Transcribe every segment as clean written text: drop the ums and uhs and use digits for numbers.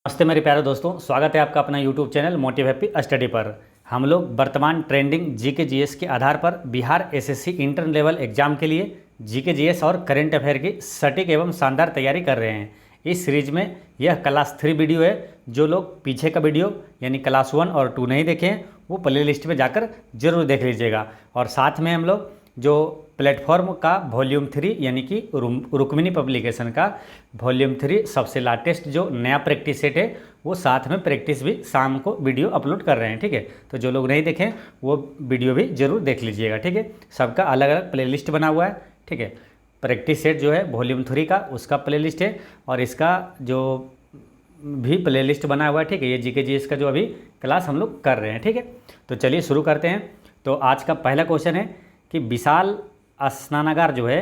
नमस्ते मेरे प्यारे दोस्तों, स्वागत है आपका अपना YouTube channel motive happy study पर। हम लोग वर्तमान ट्रेंडिंग जीके जीएस के आधार पर Bihar SSC inter level exam के लिए जीके जीएस और करंट अफेयर की सटीक एवं शानदार तैयारी कर रहे हैं। इस सीरीज में यह क्लास 3 वीडियो है। जो लोग पीछे का वीडियो यानी क्लास 1 और 2 नहीं देखे हैं वो प्ले लिस्ट में जाकर जरूर देख लीजिएगा। और साथ में हम लोग जो प्लेटफॉर्म का वॉल्यूम 3 यानी कि रुक्मिणी पब्लिकेशन का वॉल्यूम 3 सबसे लाटेस्ट जो नया प्रैक्टिस सेट है वो साथ में प्रैक्टिस भी शाम को वीडियो अपलोड कर रहे हैं। ठीक है, तो जो लोग नहीं देखें वो वीडियो भी जरूर देख लीजिएगा। ठीक है, सबका अलग अलग प्लेलिस्ट बना हुआ है। ठीक है, प्रैक्टिस सेट जो है वॉल्यूम 3 का उसका प्लेलिस्ट है और इसका जो भी प्लेलिस्ट बना हुआ है। ठीक है, ये जीके जीएस का जो अभी क्लास हम लोग कर रहे हैं। ठीक है, तो चलिए शुरू करते हैं। तो आज का पहला क्वेश्चन है कि विशाल स्नानागार जो है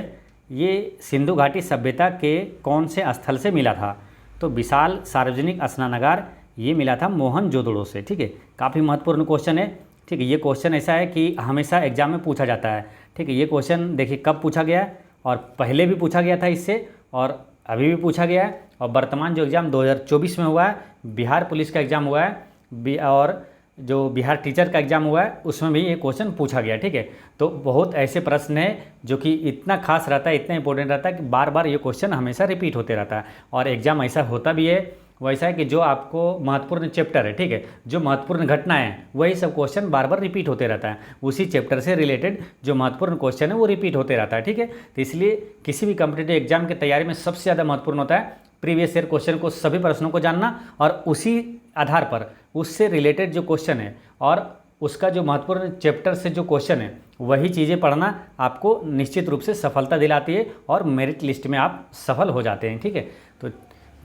ये सिंधु घाटी सभ्यता के कौन से स्थल से मिला था। तो विशाल सार्वजनिक स्नानागार ये मिला था मोहनजोदड़ो से। ठीक है, काफ़ी महत्वपूर्ण क्वेश्चन है। ठीक है, ये क्वेश्चन ऐसा है कि हमेशा एग्जाम में पूछा जाता है। ठीक है, ये क्वेश्चन देखिए कब पूछा गया है और पहले भी पूछा गया था इससे और अभी भी पूछा गया है। और वर्तमान जो एग्ज़ाम 2024 में हुआ है, बिहार पुलिस का एग्ज़ाम हुआ है और जो बिहार टीचर का एग्ज़ाम हुआ है उसमें भी ये क्वेश्चन पूछा गया। ठीक है, तो बहुत ऐसे प्रश्न हैं जो कि इतना खास रहता है, इतना इंपॉर्टेंट रहता है कि बार बार ये क्वेश्चन हमेशा रिपीट होते रहता है। और एग्ज़ाम ऐसा होता भी है, वैसा है कि जो आपको महत्वपूर्ण चैप्टर है, ठीक है, जो महत्वपूर्ण घटनाएं हैं वही सब क्वेश्चन बार बार रिपीट होते रहता है। उसी चैप्टर से रिलेटेड जो महत्वपूर्ण क्वेश्चन है वो रिपीट होते रहता है। ठीक है, तो इसलिए किसी भी कॉम्पिटिटिव एग्जाम की तैयारी में सबसे ज़्यादा महत्वपूर्ण होता है प्रीवियस ईयर क्वेश्चन को, सभी प्रश्नों को जानना और उसी आधार पर उससे रिलेटेड जो क्वेश्चन है और उसका जो महत्वपूर्ण चैप्टर से जो क्वेश्चन है वही चीज़ें पढ़ना आपको निश्चित रूप से सफलता दिलाती है और मेरिट लिस्ट में आप सफल हो जाते हैं। ठीक है,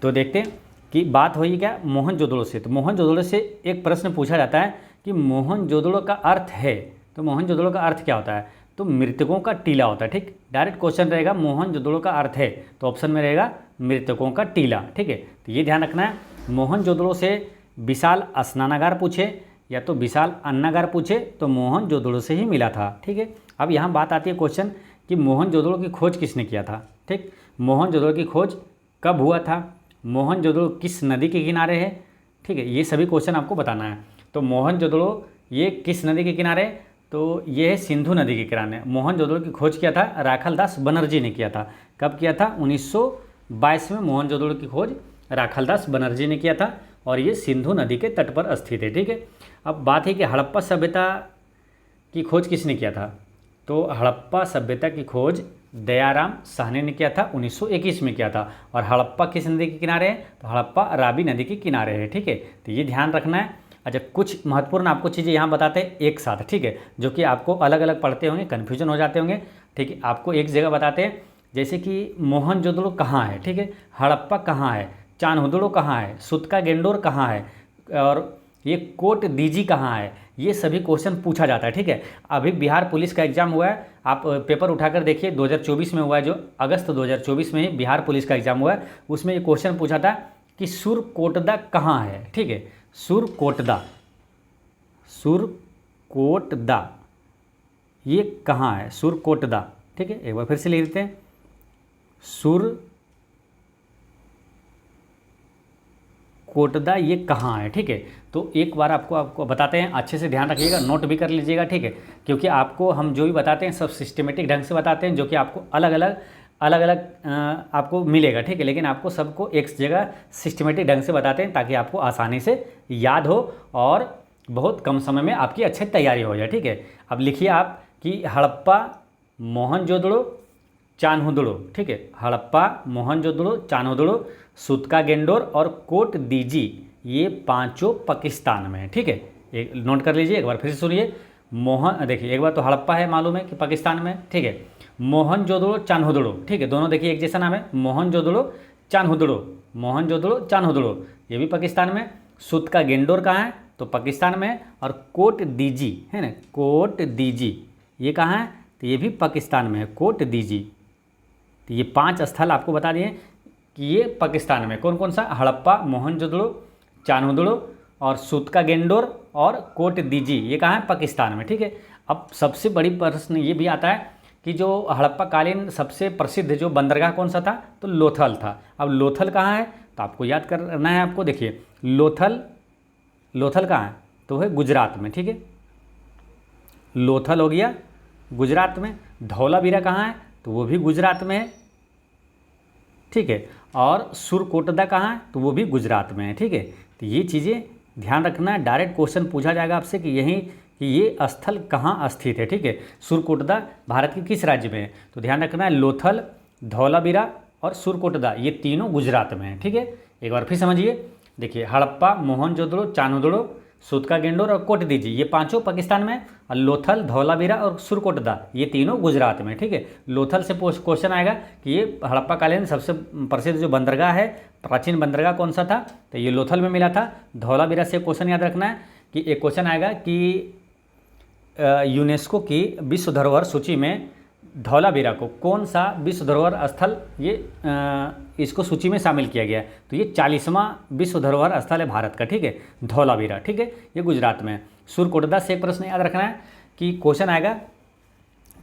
तो देखते हैं कि बात हुई क्या मोहनजोदड़ो से। तो मोहनजोदड़ो से एक प्रश्न पूछा जाता है कि मोहनजोदड़ो का अर्थ है। तो मोहनजोदड़ो का अर्थ क्या होता है? तो मृतकों का टीला होता है। ठीक, डायरेक्ट क्वेश्चन रहेगा मोहनजोदड़ो का अर्थ है, तो ऑप्शन में रहेगा मृतकों का टीला। ठीक है, तो ये ध्यान रखना है। मोहनजोदड़ो से विशाल स्नानागार पूछे या तो विशाल अन्नागार पूछे तो मोहनजोदड़ो से ही मिला था। ठीक है, अब यहाँ बात आती है क्वेश्चन कि मोहनजोदड़ो की खोज किसने किया था। ठीक, मोहनजोदड़ो की खोज कब हुआ था, मोहनजोदड़ो किस नदी के किनारे है। ठीक है, ये सभी क्वेश्चन आपको बताना है। तो मोहनजोदड़ो ये किस नदी के किनारे? तो ये है सिंधु नदी के किनारे। मोहनजोदड़ो की खोज किया था राखालदास बनर्जी ने किया था। कब किया था? 1922 में मोहनजोदड़ो की खोज राखालदास बनर्जी ने किया था और ये सिंधु नदी के तट पर स्थित है। ठीक है, अब बात है कि हड़प्पा सभ्यता की खोज किसने किया था। तो हड़प्पा सभ्यता की खोज दयाराम साहनी ने किया था, 1921 में किया था। और हड़प्पा किस नदी के किनारे है? तो हड़प्पा रावी नदी के किनारे है। ठीक है, तो ये ध्यान रखना है। अच्छा, कुछ महत्वपूर्ण आपको चीज़ें यहाँ बताते हैं एक साथ। ठीक है, जो कि आपको अलग अलग पढ़ते होंगे, कन्फ्यूजन हो जाते होंगे। ठीक है, आपको एक जगह बताते हैं जैसे कि मोहनजोदड़ो कहाँ है। ठीक है, हड़प्पा कहाँ है, चान्होदड़ो कहाँ है, सुतका गेंडोर कहाँ है और ये कोट दीजी कहाँ है, ये सभी क्वेश्चन पूछा जाता है। ठीक है, अभी बिहार पुलिस का एग्जाम हुआ है, आप पेपर उठाकर देखिए 2024 में हुआ है, जो अगस्त 2024 में ही बिहार पुलिस का एग्जाम हुआ है। उसमें ये क्वेश्चन पूछा था कि सुरकोटदा कहाँ है। ठीक है, सुरकोटदा ये कहाँ है, सुरकोटदा। ठीक है, एक बार फिर से लिख देते हैं, कोटदा ये कहाँ है। ठीक है, तो एक बार आपको बताते हैं, अच्छे से ध्यान रखिएगा, नोट भी कर लीजिएगा। ठीक है, क्योंकि आपको हम जो भी बताते हैं सब सिस्टमेटिक ढंग से बताते हैं, जो कि आपको अलग अलग आपको मिलेगा। ठीक है, लेकिन आपको सबको एक जगह सिस्टमेटिक ढंग से बताते हैं ताकि आपको आसानी से याद हो और बहुत कम समय में आपकी अच्छी तैयारी हो जाए। ठीक है, अब लिखिए आप कि हड़प्पा, मोहनजोदड़ो, चान्होदड़ो। ठीक है, हड़प्पा, मोहनजोदड़ो, चान्होदड़ो, सुतका गेंडोर और कोट दीजी, ये पांचों पाकिस्तान में है। ठीक है, एक नोट कर लीजिए, एक बार फिर से सुनिए। देखिए, एक बार तो हड़प्पा है मालूम है कि पाकिस्तान में। ठीक है, मोहनजोदड़ो, चान्होदड़ो। ठीक है, दोनों देखिए एक जैसा नाम है, मोहनजोदड़ो, चान्होदड़ो, ये भी पाकिस्तान में। सुतका गेंडोर कहाँ है? तो पाकिस्तान में। और कोट दीजी है ना, कोट दीजी ये कहाँ है? तो ये भी पाकिस्तान में है, कोट दीजी। तो ये 5 स्थल आपको बता दिए कि ये पाकिस्तान में कौन कौन सा? हड़प्पा, मोहनजोदड़ो, चान्होदड़ो और सुतका गेंडोर और कोट दीजी, ये कहाँ है? पाकिस्तान में। ठीक है, अब सबसे बड़ी प्रश्न ये भी आता है कि जो हड़प्पा कालीन सबसे प्रसिद्ध जो बंदरगाह कौन सा था? तो लोथल था। अब लोथल कहाँ है? तो आपको याद करना है। आपको देखिए लोथल, लोथल कहाँ है तो है गुजरात में, ठीक है, लोथल हो गया गुजरात में। धौलावीरा कहाँ है तो वो भी गुजरात में है, ठीक है। और सुरकोटदा कहाँ है तो वो भी गुजरात में है, ठीक है। तो ये चीज़ें ध्यान रखना है, डायरेक्ट क्वेश्चन पूछा जाएगा आपसे कि यहीं कि ये स्थल कहाँ स्थित है, ठीक है। सुरकोटदा भारत के किस राज्य में है, तो ध्यान रखना है लोथल, धौलावीरा और सुरकोटदा ये तीनों गुजरात में है, ठीक है। एक बार फिर समझिए, देखिए हड़प्पा, मोहनजोदड़ो, चान्होदड़ो, सूतकागेंडोर और कोटदीजी ये पांचों पाकिस्तान में, और लोथल, धौलावीरा और सुरकोटदा ये तीनों गुजरात में, ठीक है। लोथल से क्वेश्चन आएगा कि ये हड़प्पा कालीन सबसे प्रसिद्ध जो बंदरगाह है, प्राचीन बंदरगाह कौन सा था, तो ये लोथल में मिला था। धौलावीरा से क्वेश्चन याद रखना है कि एक क्वेश्चन आएगा कि यूनेस्को की विश्व धरोहर सूची में धौलावीरा को कौन सा विश्व धरोहर स्थल ये इसको सूची में शामिल किया गया है, तो ये 40वां विश्व धरोहर स्थल है भारत का, ठीक है, धौलावीरा, ठीक है, ये गुजरात में है। सुरकोटदा से एक प्रश्न याद रखना है कि क्वेश्चन आएगा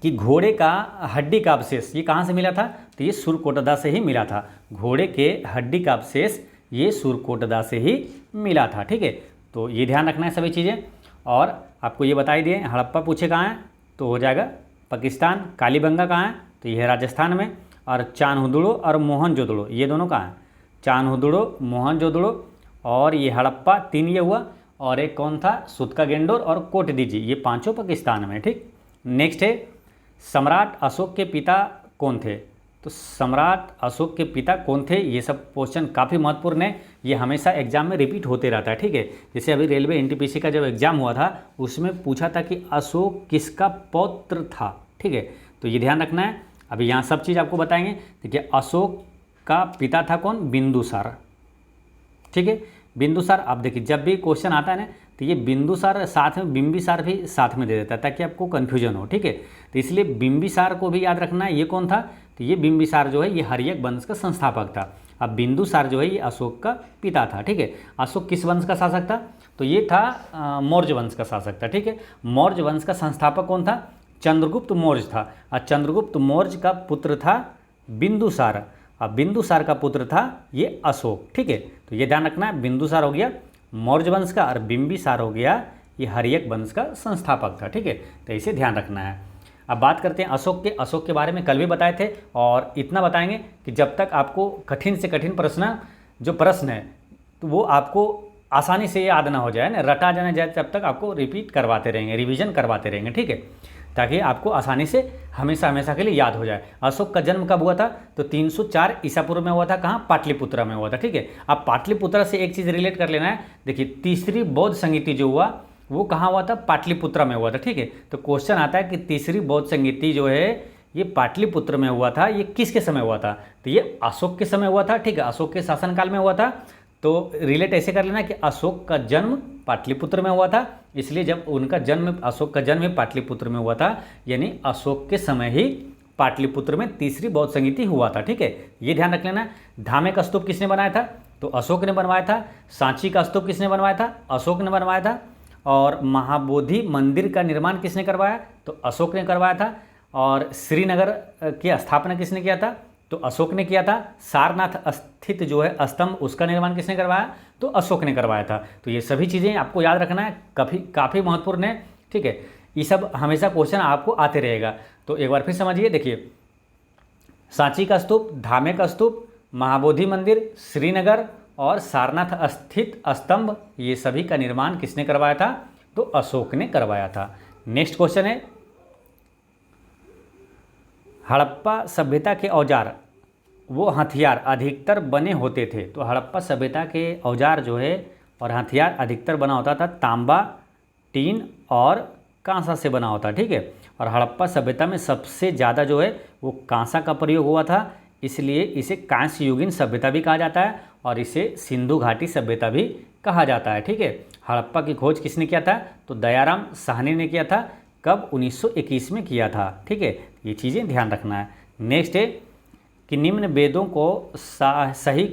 कि घोड़े का हड्डी का अवशेष ये कहाँ से मिला था, तो ये सुरकोटदा से ही मिला था। घोड़े के हड्डी का अवशेष ये सुरकोटदा से ही मिला था, ठीक है। तो ये ध्यान रखना है सभी चीज़ें। और आपको ये बता ही दिए, हड़प्पा पूछे कहाँ है तो हो जाएगा पाकिस्तान। कालीबंगा कहाँ है तो यह है राजस्थान में। और चान्होदड़ो और मोहनजोदड़ो ये दोनों कहाँ हैं, चान्होदड़ो, मोहनजोदड़ो और ये हड़प्पा, तीन ये हुआ। और एक कौन था, सूतकागेंडोर और कोटदीजी, ये पांचों पाकिस्तान में, ठीक। नेक्स्ट है सम्राट अशोक के पिता कौन थे, तो सम्राट अशोक के पिता कौन थे, ये सब क्वेश्चन काफ़ी महत्वपूर्ण है, ये हमेशा एग्जाम में रिपीट होते रहता है, ठीक है। जैसे अभी रेलवे एनटीपीसी का जब एग्जाम हुआ था उसमें पूछा था कि अशोक किसका पौत्र था, ठीक है। तो ये ध्यान रखना है। अभी यहाँ सब चीज़ आपको बताएंगे। देखिए अशोक का पिता था कौन, बिंदुसार, ठीक है, बिंदुसार। आप देखिए जब भी क्वेश्चन आता है ना तो ये बिंदुसार साथ में बिंबिसार भी साथ में दे देता है ताकि आपको कन्फ्यूजन हो, ठीक है। तो इसलिए बिंबिसार को भी याद रखना है। ये कौन था, तो ये बिंबिसार जो है ये हर्यक वंश का संस्थापक था। अब बिंदुसार जो है ये अशोक का पिता था, ठीक है। अशोक किस वंश का शासक था, तो ये था मौर्य वंश का शासक था, ठीक है। मौर्य वंश का संस्थापक कौन था, चंद्रगुप्त मौर्य था। और चंद्रगुप्त मौर्य का पुत्र था बिंदुसार, और बिंदुसार का पुत्र था ये अशोक, ठीक है। तो ये ध्यान रखना है, बिंदुसार हो गया मौर्य वंश का और बिंबिसार हो गया ये हर्यक वंश का संस्थापक था, ठीक है। तो इसे ध्यान रखना है। अब बात करते हैं अशोक के। अशोक के बारे में कल भी बताए थे और इतना बताएंगे कि जब तक आपको कठिन से कठिन प्रश्न है तो वो आपको आसानी से याद ना हो जाए ना, रटा जाना जाए, तब तक आपको रिपीट करवाते रहेंगे, रिवीजन करवाते रहेंगे, ठीक है, ताकि आपको आसानी से हमेशा हमेशा के लिए याद हो जाए। अशोक का जन्म कब हुआ था, तो 304 ईसा पूर्व में हुआ था। कहाँ, पाटलिपुत्रा में हुआ था, ठीक है। अब पाटलिपुत्रा से एक चीज़ रिलेट कर लेना है। देखिए तीसरी बौद्ध संगीति जो हुआ वो कहाँ हुआ था, पाटलिपुत्रा में हुआ था, ठीक है। तो क्वेश्चन आता है कि तीसरी बौद्ध संगीति जो है ये पाटलिपुत्र में हुआ था, ये किसके समय हुआ था, तो ये अशोक के समय हुआ था, ठीक है, अशोक के शासनकाल में हुआ था। तो रिलेट ऐसे कर लेना कि अशोक का जन्म पाटलिपुत्र में हुआ था, इसलिए जब उनका जन्म, अशोक का जन्म ही पाटलिपुत्र में हुआ था, यानी अशोक के समय ही पाटलिपुत्र में तीसरी बौद्ध संगीति हुआ था, ठीक है। ये ध्यान रख लेना। धामे का स्तूप किसने बनाया था, तो अशोक ने बनवाया था। सांची का स्तूप किसने बनवाया था, अशोक ने बनवाया था। और महाबोधि मंदिर का निर्माण किसने करवाया, तो अशोक ने करवाया था। और श्रीनगर की स्थापना किसने किया था, तो अशोक ने किया था। सारनाथ स्थित जो है स्तंभ उसका निर्माण किसने करवाया, तो अशोक ने करवाया था। तो ये सभी चीज़ें आपको याद रखना है, काफ़ी महत्वपूर्ण है, ठीक है। ये सब हमेशा क्वेश्चन आपको आते रहेगा। तो एक बार फिर समझिए, देखिए सांची का स्तूप, धामे का स्तूप, महाबोधि मंदिर, श्रीनगर और सारनाथ स्थित स्तंभ, ये सभी का निर्माण किसने करवाया था, तो अशोक ने करवाया था। नेक्स्ट क्वेश्चन है, हड़प्पा सभ्यता के औजार वो हथियार अधिकतर बने होते थे, तो हड़प्पा सभ्यता के औजार जो है और हथियार अधिकतर बना होता था तांबा, टीन और कांसा से बना होता, ठीक है। और हड़प्पा सभ्यता में सबसे ज़्यादा जो है वो कांसा का प्रयोग हुआ था, इसलिए इसे कांस्य युगीन सभ्यता भी कहा जाता है और इसे सिंधु घाटी सभ्यता भी कहा जाता है, ठीक है। हड़प्पा की खोज किसने किया था, तो दयाराम साहनी ने किया था। कब, 1921 में किया था, ठीक है। ये चीज़ें ध्यान रखना है। नेक्स्ट है कि निम्न वेदों को सही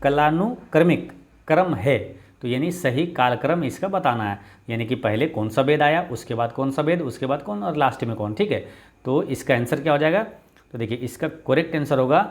कालानुक्रमिक क्रम है, तो यानी सही कालक्रम इसका बताना है, यानी कि पहले कौन सा वेद आया, उसके बाद कौन सा वेद, उसके बाद कौन और लास्ट में कौन, ठीक है। तो इसका आंसर क्या हो जाएगा, तो देखिए इसका करेक्ट आंसर होगा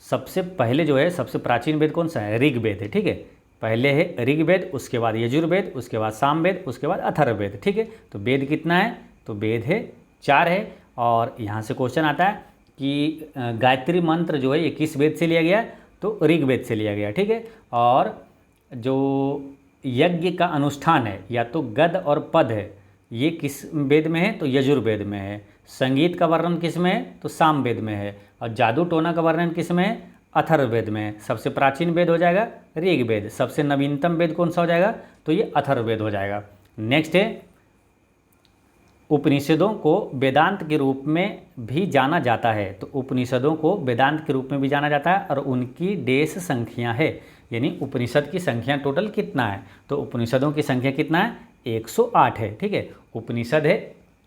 सबसे पहले जो है सबसे प्राचीन वेद कौन सा है? ऋग्वेद है। ठीक है, पहले है ऋग्वेद, उसके बाद यजुर्वेद, उसके बाद सामवेद, उसके बाद अथर्ववेद। ठीक है, तो वेद कितना है? तो वेद है 4 है। और यहाँ से क्वेश्चन आता है कि गायत्री मंत्र जो है ये किस वेद से लिया गया? तो ऋग्वेद से लिया गया। ठीक है, और जो यज्ञ का अनुष्ठान है या तो गद और पद है, ये किस वेद में है? तो यजुर्वेद में है। संगीत का वर्णन किस में है? तो सामवेद में है। और जादू टोना का वर्णन किस में है? अथर्ववेद में है। सबसे प्राचीन वेद हो जाएगा ऋग्वेद। सबसे नवीनतम वेद कौन सा हो जाएगा? तो ये अथर्ववेद हो जाएगा। नेक्स्ट है, उपनिषदों को वेदांत के रूप में भी जाना जाता है। तो उपनिषदों को वेदांत के रूप में भी जाना जाता है और उनकी डेश संख्या है, यानी उपनिषद की संख्या टोटल कितना है? तो उपनिषदों की संख्या कितना है? 108 है। ठीक है, उपनिषद है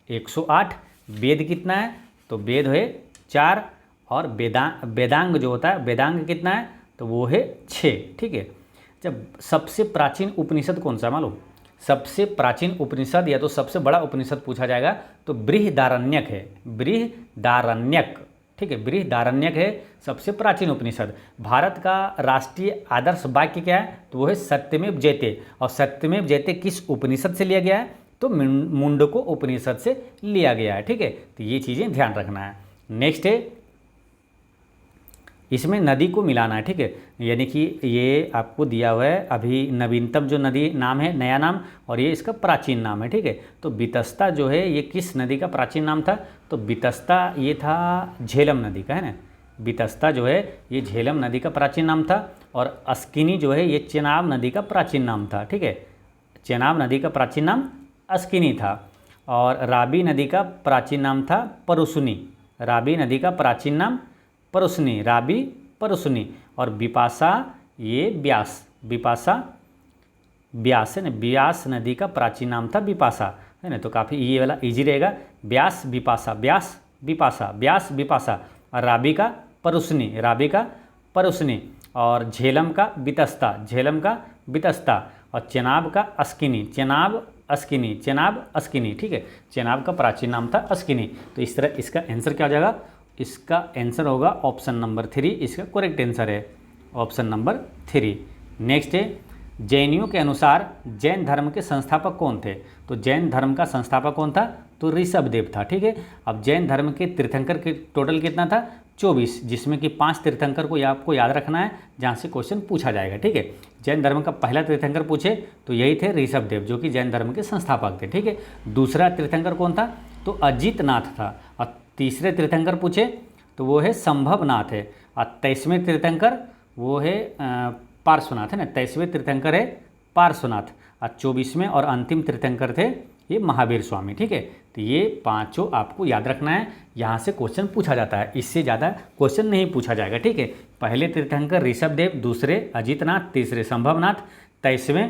108। वेद कितना है? तो वेद है 4 और वेदांग जो होता है, वेदांग कितना है? तो वो है 6। ठीक है, जब सबसे प्राचीन उपनिषद कौन सा मालूम? सबसे प्राचीन उपनिषद या तो सबसे बड़ा उपनिषद पूछा जाएगा तो बृहदारण्यक है। बृहदारण्यक, ठीक है, बृहदारण्यक है सबसे प्राचीन उपनिषद। भारत का राष्ट्रीय आदर्श वाक्य क्या है? तो वो है सत्यमेव जयते। और सत्यमेव जयते किस उपनिषद से लिया गया है? तो मुंडको उपनिषद से लिया गया है। ठीक है, तो ये चीज़ें ध्यान रखना है। नेक्स्ट है, इसमें नदी को मिलाना है। ठीक है, यानी कि ये आपको दिया हुआ है अभी नवीनतम जो नदी नाम है, नया नाम, और ये इसका प्राचीन नाम है। ठीक है, तो बितस्ता जो है ये किस नदी का प्राचीन नाम था? तो बितस्ता ये था झेलम नदी का, है ना। बितस्ता जो है ये झेलम नदी का प्राचीन नाम था। और अस्किनी जो है ये चेनाब नदी का प्राचीन नाम था। ठीक है, चेनाब नदी का प्राचीन नाम अस्किनी था। और राबी नदी का प्राचीन नाम था परुसुनी। राबी नदी का प्राचीन नाम परुसनी, राबी परुसनी। और बिपाशा ये ब्यास, बिपाशा ब्यास है ना, ब्यास नदी का प्राचीन नाम था बिपाशा, है ना। तो काफ़ी ये वाला इजी रहेगा। ब्यास बिपाशा, ब्यास बिपाशा, ब्यास बिपाशा। और राबी का परुसनी, राबी का परुसनी। और झेलम का बितस्ता, झेलम का बितस्ता। और चेनाब का अस्किनी, चेनाब अस्किनी, चेनाब अस्किनी। ठीक है, चेनाब का प्राचीन नाम था अस्किनी। तो इस तरह इसका आंसर क्या हो जाएगा? इसका आंसर होगा ऑप्शन नंबर 3। इसका करेक्ट आंसर है ऑप्शन नंबर 3। नेक्स्ट है, जैनियों के अनुसार जैन धर्म के संस्थापक कौन थे? तो जैन धर्म का संस्थापक कौन था? तो ऋषभदेव था। ठीक है, अब जैन धर्म के तीर्थंकर के टोटल कितना था? 24, जिसमें कि 5 तीर्थंकर को आपको याद रखना है, जहाँ से क्वेश्चन पूछा जाएगा। ठीक है, जैन धर्म का पहला तीर्थंकर पूछे तो यही थे ऋषभदेव, जो कि जैन धर्म के संस्थापक थे। ठीक है, दूसरा तीर्थंकर कौन था? तो अजितनाथ था। और तीसरे तीर्थंकर पूछे तो वो है संभवनाथ है। और 23वें तीर्थंकर वो है पार्श्वनाथ, है ना। 23वें तीर्थंकर है पार्श्वनाथ। और 24वें और अंतिम तीर्थंकर थे ये महावीर स्वामी। ठीक है, तो ये पांचों आपको याद रखना है, यहाँ से क्वेश्चन पूछा जाता है, इससे ज़्यादा क्वेश्चन नहीं पूछा जाएगा। ठीक है, पहले तीर्थंकर ऋषभदेव, दूसरे अजितनाथ, तीसरे संभवनाथ, 23वें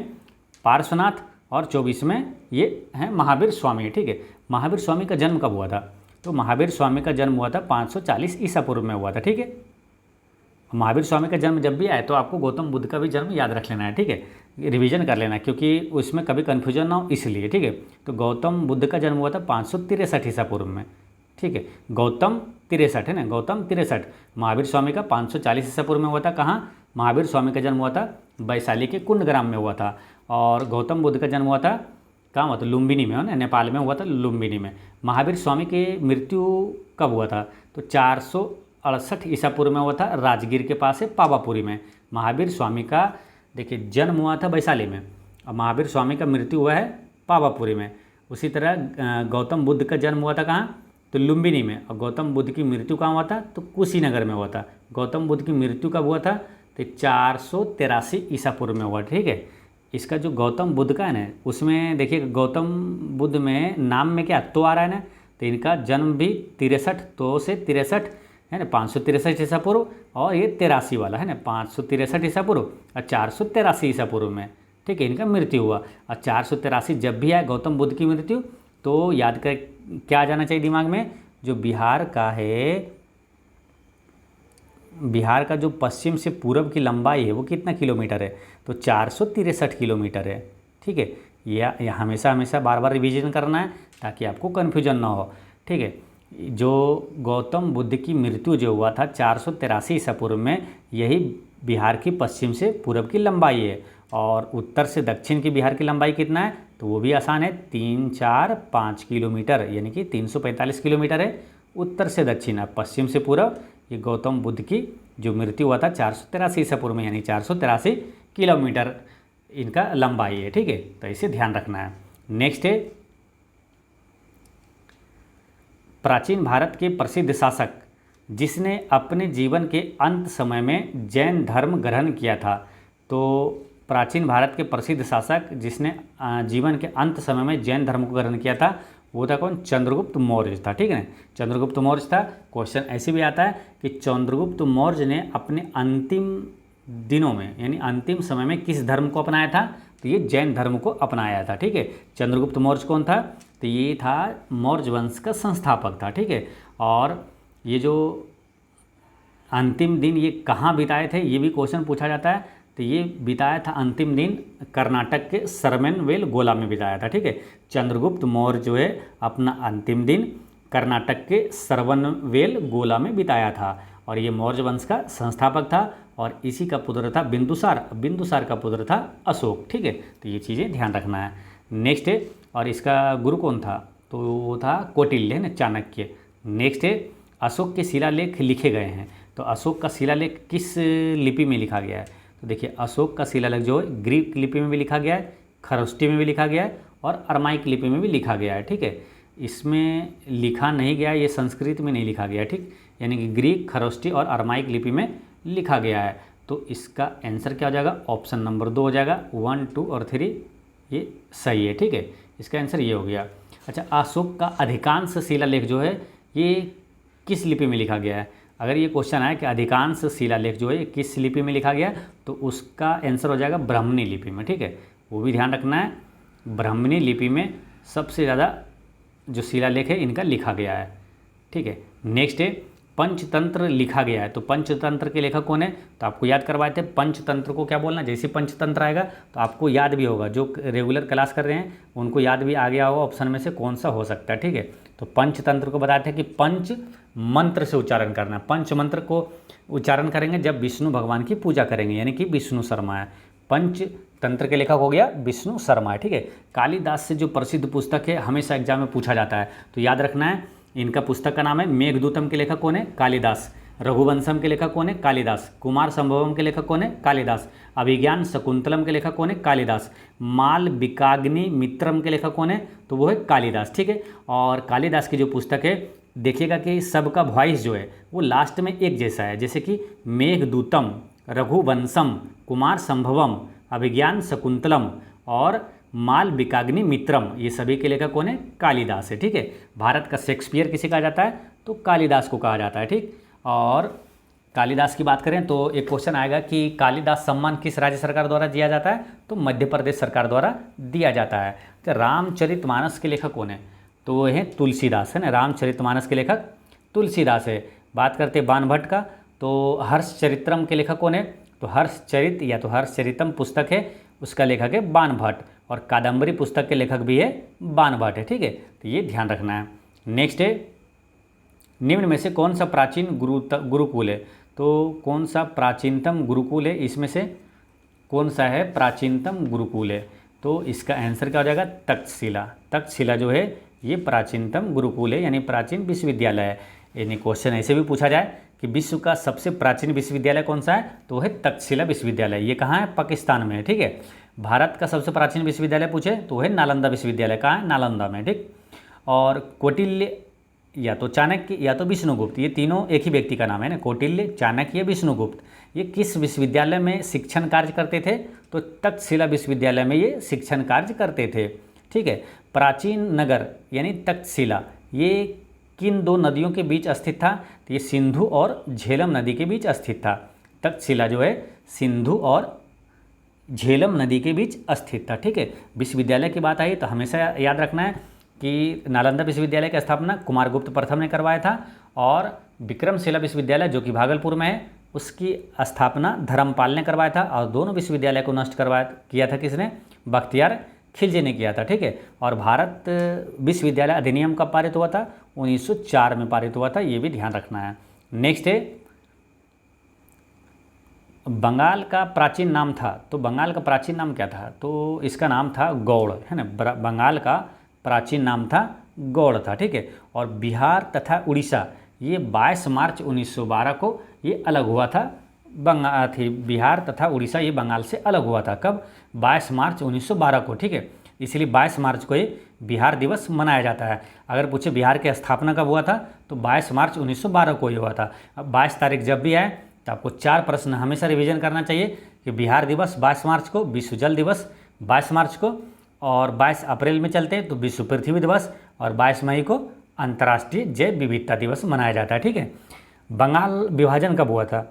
पार्श्वनाथ और 24वें ये हैं महावीर स्वामी। ठीक है, महावीर स्वामी का जन्म कब हुआ था? तो महावीर स्वामी का जन्म हुआ था 540 ईसा पूर्व में हुआ था। ठीक है, महावीर स्वामी का जन्म जब भी आए तो आपको गौतम बुद्ध का भी जन्म याद रख लेना है। ठीक है, रिवीजन कर लेना क्योंकि उसमें कभी कन्फ्यूजन ना हो इसलिए। ठीक है, तो गौतम बुद्ध का जन्म हुआ था 563 ईसा पूर्व में। ठीक है, गौतम 63 है ना, गौतम 63। महावीर स्वामी का 540 ईसा पूर्व में हुआ था। कहाँ? महावीर स्वामी का जन्म हुआ था वैशाली के कुंडग्राम में हुआ था। और गौतम बुद्ध का जन्म हुआ था कहाँ हुआ था? लुम्बिनी में, है ना, नेपाल में हुआ था, लुम्बिनी में। महावीर स्वामी की मृत्यु कब हुआ था? तो 468 ईसा पूर्व में हुआ था, राजगीर के पास है पावापुरी में। महावीर स्वामी का देखिए जन्म हुआ था वैशाली में और महावीर स्वामी का मृत्यु हुआ है पावापुरी में। उसी तरह गौतम बुद्ध का जन्म हुआ था कहाँ? तो लुम्बिनी में। और गौतम बुद्ध की मृत्यु कहाँ हुआ था? तो कुशीनगर में हुआ था। गौतम बुद्ध की मृत्यु कब हुआ था? तो 483 ईसा पूर्व में हुआ। ठीक है, इसका जो गौतम बुद्ध का है ना, उसमें देखिए गौतम बुद्ध में नाम में क्या तो आ रहा है ना, तो इनका जन्म भी 63 तो से 63 है ना, 563 ईसा पूर्व। और ये 83 वाला है ना, 563 ईसा पूर्व और 483 ईसा पूर्व में। ठीक है, इनका मृत्यु हुआ। और 483 जब भी आए गौतम बुद्ध की मृत्यु तो याद कर क्या आ जाना चाहिए दिमाग में? जो बिहार का है, बिहार का जो पश्चिम से पूर्व की लंबाई है वो कितना किलोमीटर है? तो 463 किलोमीटर है। ठीक है, यह हमेशा हमेशा बार बार रिवीजन करना है ताकि आपको कन्फ्यूजन ना हो। ठीक है, जो गौतम बुद्ध की मृत्यु जो हुआ था 483 ईसा पूर्व में, यही बिहार की पश्चिम से पूर्व की लंबाई है। और उत्तर से दक्षिण की बिहार की लंबाई कितना है, तो वो भी आसान है, 3, 4, 5 किलोमीटर, यानी कि 345 किलोमीटर है उत्तर से दक्षिण। अब पश्चिम से पूर्व ये गौतम बुद्ध की जो मृत्यु हुआ था 483 ईसा पूर्व में, यानी 483 किलोमीटर इनका लंबाई है। ठीक है, तो इसे ध्यान रखना है। नेक्स्ट है, प्राचीन भारत के प्रसिद्ध शासक जिसने अपने जीवन के अंत समय में जैन धर्म ग्रहण किया था। तो प्राचीन भारत के प्रसिद्ध शासक जिसने जीवन के अंत समय में जैन धर्म को ग्रहण किया था, वो था कौन? चंद्रगुप्त मौर्य था। ठीक है ना, चंद्रगुप्त मौर्य था। क्वेश्चन ऐसे भी आता है कि चंद्रगुप्त मौर्य ने अपने अंतिम दिनों में यानी अंतिम समय में किस धर्म को अपनाया था, तो ये जैन धर्म को अपनाया था। ठीक है, चंद्रगुप्त मौर्य कौन था, तो ये था मौर्य वंश का संस्थापक था। ठीक है, और ये जो अंतिम दिन ये कहाँ बिताए थे, ये भी क्वेश्चन पूछा जाता है। तो ये बिताया था अंतिम दिन कर्नाटक के सरमेनवेल गोला में बिताया था। ठीक है, चंद्रगुप्त मौर्य जो है अपना अंतिम दिन कर्नाटक के सरवनवेल गोला में बिताया था, और ये मौर्य वंश का संस्थापक था, और इसी का पुत्र था बिंदुसार, बिंदुसार का पुत्र था अशोक। ठीक है, तो ये चीज़ें ध्यान रखना है। नेक्स्ट है, और इसका गुरु कौन था, तो वो था कौटिल्य, है ना, चाणक्य। नेक्स्ट है, अशोक के शिलालेख लिखे गए हैं। तो अशोक का शिलालेख किस लिपि में लिखा गया है, तो देखिए अशोक का शिलालेख जो है ग्रीक लिपि में भी लिखा गया है, खरोष्टी में भी लिखा गया है, और अरमाइक लिपि में भी लिखा गया है। ठीक है, इसमें लिखा नहीं गया, ये संस्कृत में नहीं लिखा गया। ठीक, यानी कि ग्रीक, खरोष्टी और अरमाइक लिपि में लिखा गया है। तो इसका आंसर क्या हो जाएगा, ऑप्शन नंबर 2 हो जाएगा। 1, 2 और 3 ये सही है। ठीक है, इसका आंसर ये हो गया। अच्छा, अशोक का अधिकांश शिलालेख जो है ये किस लिपि में लिखा गया है, अगर ये क्वेश्चन आया कि अधिकांश शिलालेख जो है किस लिपि में लिखा गया, तो उसका आंसर हो जाएगा ब्राह्मणी लिपि में। ठीक है, वो भी ध्यान रखना है, ब्राह्मणी लिपि में सबसे ज़्यादा जो शिलालेख है इनका लिखा गया है। ठीक है, नेक्स्ट है, पंचतंत्र लिखा गया है। तो पंचतंत्र के लेखक कौन है, तो आपको याद करवाए थे पंचतंत्र को क्या बोलना। जैसे पंचतंत्र आएगा तो आपको याद भी होगा, जो रेगुलर क्लास कर रहे हैं उनको याद भी आ गया होगा ऑप्शन में से कौन सा हो सकता है। ठीक है, तो पंचतंत्र को बताते हैं कि पंच मंत्र से उच्चारण करना है। पंच मंत्र को उच्चारण करेंगे जब विष्णु भगवान की पूजा करेंगे, यानी कि विष्णु शर्मा है। पंचतंत्र के लेखक हो गया विष्णु शर्मा है। ठीक है, कालिदास से जो प्रसिद्ध पुस्तक है हमेशा एग्जाम में पूछा जाता है, तो याद रखना है। इनका पुस्तक का नाम है मेघदूतम के लेखक कौन है, कालिदास। रघुवंशम के लेखक कौन है, कालिदास। कुमार संभवम के लेखक कौन है, कालिदास। अभिज्ञान शकुंतलम के लेखक कौन है, कालिदास। मालविकाग्नि मित्रम के लेखक कौन है, तो वो है कालिदास। ठीक है, और कालिदास की जो पुस्तक है देखिएगा कि सबका वॉइस जो है वो लास्ट में एक जैसा है, जैसे कि मेघदूतम, रघुवंशम, कुमार संभवम, अभिज्ञान शकुंतलम और मालविकाग्नि मित्रम, ये सभी के लेखक कौन है, कालिदास है। ठीक है, भारत का शेक्सपियर किसे कहा जाता है, तो कालिदास को कहा जाता है। ठीक, और कालिदास की बात करें तो एक क्वेश्चन आएगा कि कालिदास सम्मान किस राज्य सरकार द्वारा दिया जाता है, तो मध्य प्रदेश सरकार द्वारा दिया जाता है। तो रामचरितमानस के लेखक कौन है, तो वो है तुलसीदास, है ना। रामचरितमानस के लेखक तुलसीदास है। बात करते हैं बाणभट्ट का, तो हर्षचरित्रम के लेखक कौन है, तो हर्षचरित या तो हर्षचरितम पुस्तक है उसका लेखक है बाणभट्ट, और कादम्बरी पुस्तक के लेखक भी है बाणभट्ट है। ठीक है, तो ये ध्यान रखना है। नेक्स्ट है, निम्न में से कौन सा प्राचीन गुरुकुल है, तो कौन सा प्राचीनतम गुरुकुल है, इसमें से कौन सा है प्राचीनतम गुरुकुल है, तो इसका आंसर क्या हो जाएगा, तक्षशिला। तक्षशिला जो है ये प्राचीनतम गुरुकुल है, यानी प्राचीन विश्वविद्यालय है। यानी क्वेश्चन ऐसे भी पूछा जाए कि विश्व का सबसे प्राचीन विश्वविद्यालय कौन सा है, तो है तक्षशिला विश्वविद्यालय। ये कहाँ है, पाकिस्तान में है। ठीक है, भारत का सबसे प्राचीन विश्वविद्यालय पूछे तो है नालंदा विश्वविद्यालय, कहाँ है, नालंदा में। ठीक, और कौटिल्य या तो चाणक्य या तो विष्णुगुप्त, ये तीनों एक ही व्यक्ति का नाम है ना, कौटिल्य, चाणक्य, विष्णुगुप्त। ये किस विश्वविद्यालय में शिक्षण कार्य करते थे, तो तक्षशिला विश्वविद्यालय में ये शिक्षण कार्य करते थे। ठीक है, प्राचीन नगर यानी तक्षशिला ये किन दो नदियों के बीच स्थित था, तो ये सिंधु और झेलम नदी के बीच स्थित था। तक्षशिला जो है सिंधु और झेलम नदी के बीच स्थित था। ठीक है, विश्वविद्यालय की बात आई तो हमेशा याद रखना है कि नालंदा विश्वविद्यालय की स्थापना कुमारगुप्त प्रथम ने करवाया था, और विक्रमशिला विश्वविद्यालय जो कि भागलपुर में है उसकी स्थापना धर्मपाल ने करवाया था, और दोनों विश्वविद्यालय को नष्ट किया था किसने, बख्तियार खिलजी ने किया था, ठीक है। और भारत विश्वविद्यालय अधिनियम कब पारित हुआ था? 1904 में पारित हुआ था, ये भी ध्यान रखना है। नेक्स्ट है, बंगाल का प्राचीन नाम था, तो बंगाल का प्राचीन नाम क्या था? तो इसका नाम था गौड़, है ना। बंगाल का प्राचीन नाम था गौड़ था, ठीक है। और बिहार तथा उड़ीसा ये 22 मार्च 1912 को ये अलग हुआ था। बिहार तथा उड़ीसा ये बंगाल से अलग हुआ था। कब? 22 मार्च 1912 को, ठीक है। इसलिए 22 मार्च को ये बिहार दिवस मनाया जाता है। अगर पूछे बिहार की स्थापना कब हुआ था, तो 22 मार्च 1912 को ही हुआ था। अब 22 तारीख जब भी आए तो आपको 4 प्रश्न हमेशा रिवीजन करना चाहिए कि बिहार दिवस 22 मार्च को, विश्व जल दिवस 22 मार्च को, और 22 अप्रैल में चलते हैं तो विश्व पृथ्वी दिवस, और 22 मई को अंतर्राष्ट्रीय जैव विविधता दिवस मनाया जाता है, ठीक है। बंगाल विभाजन कब हुआ था?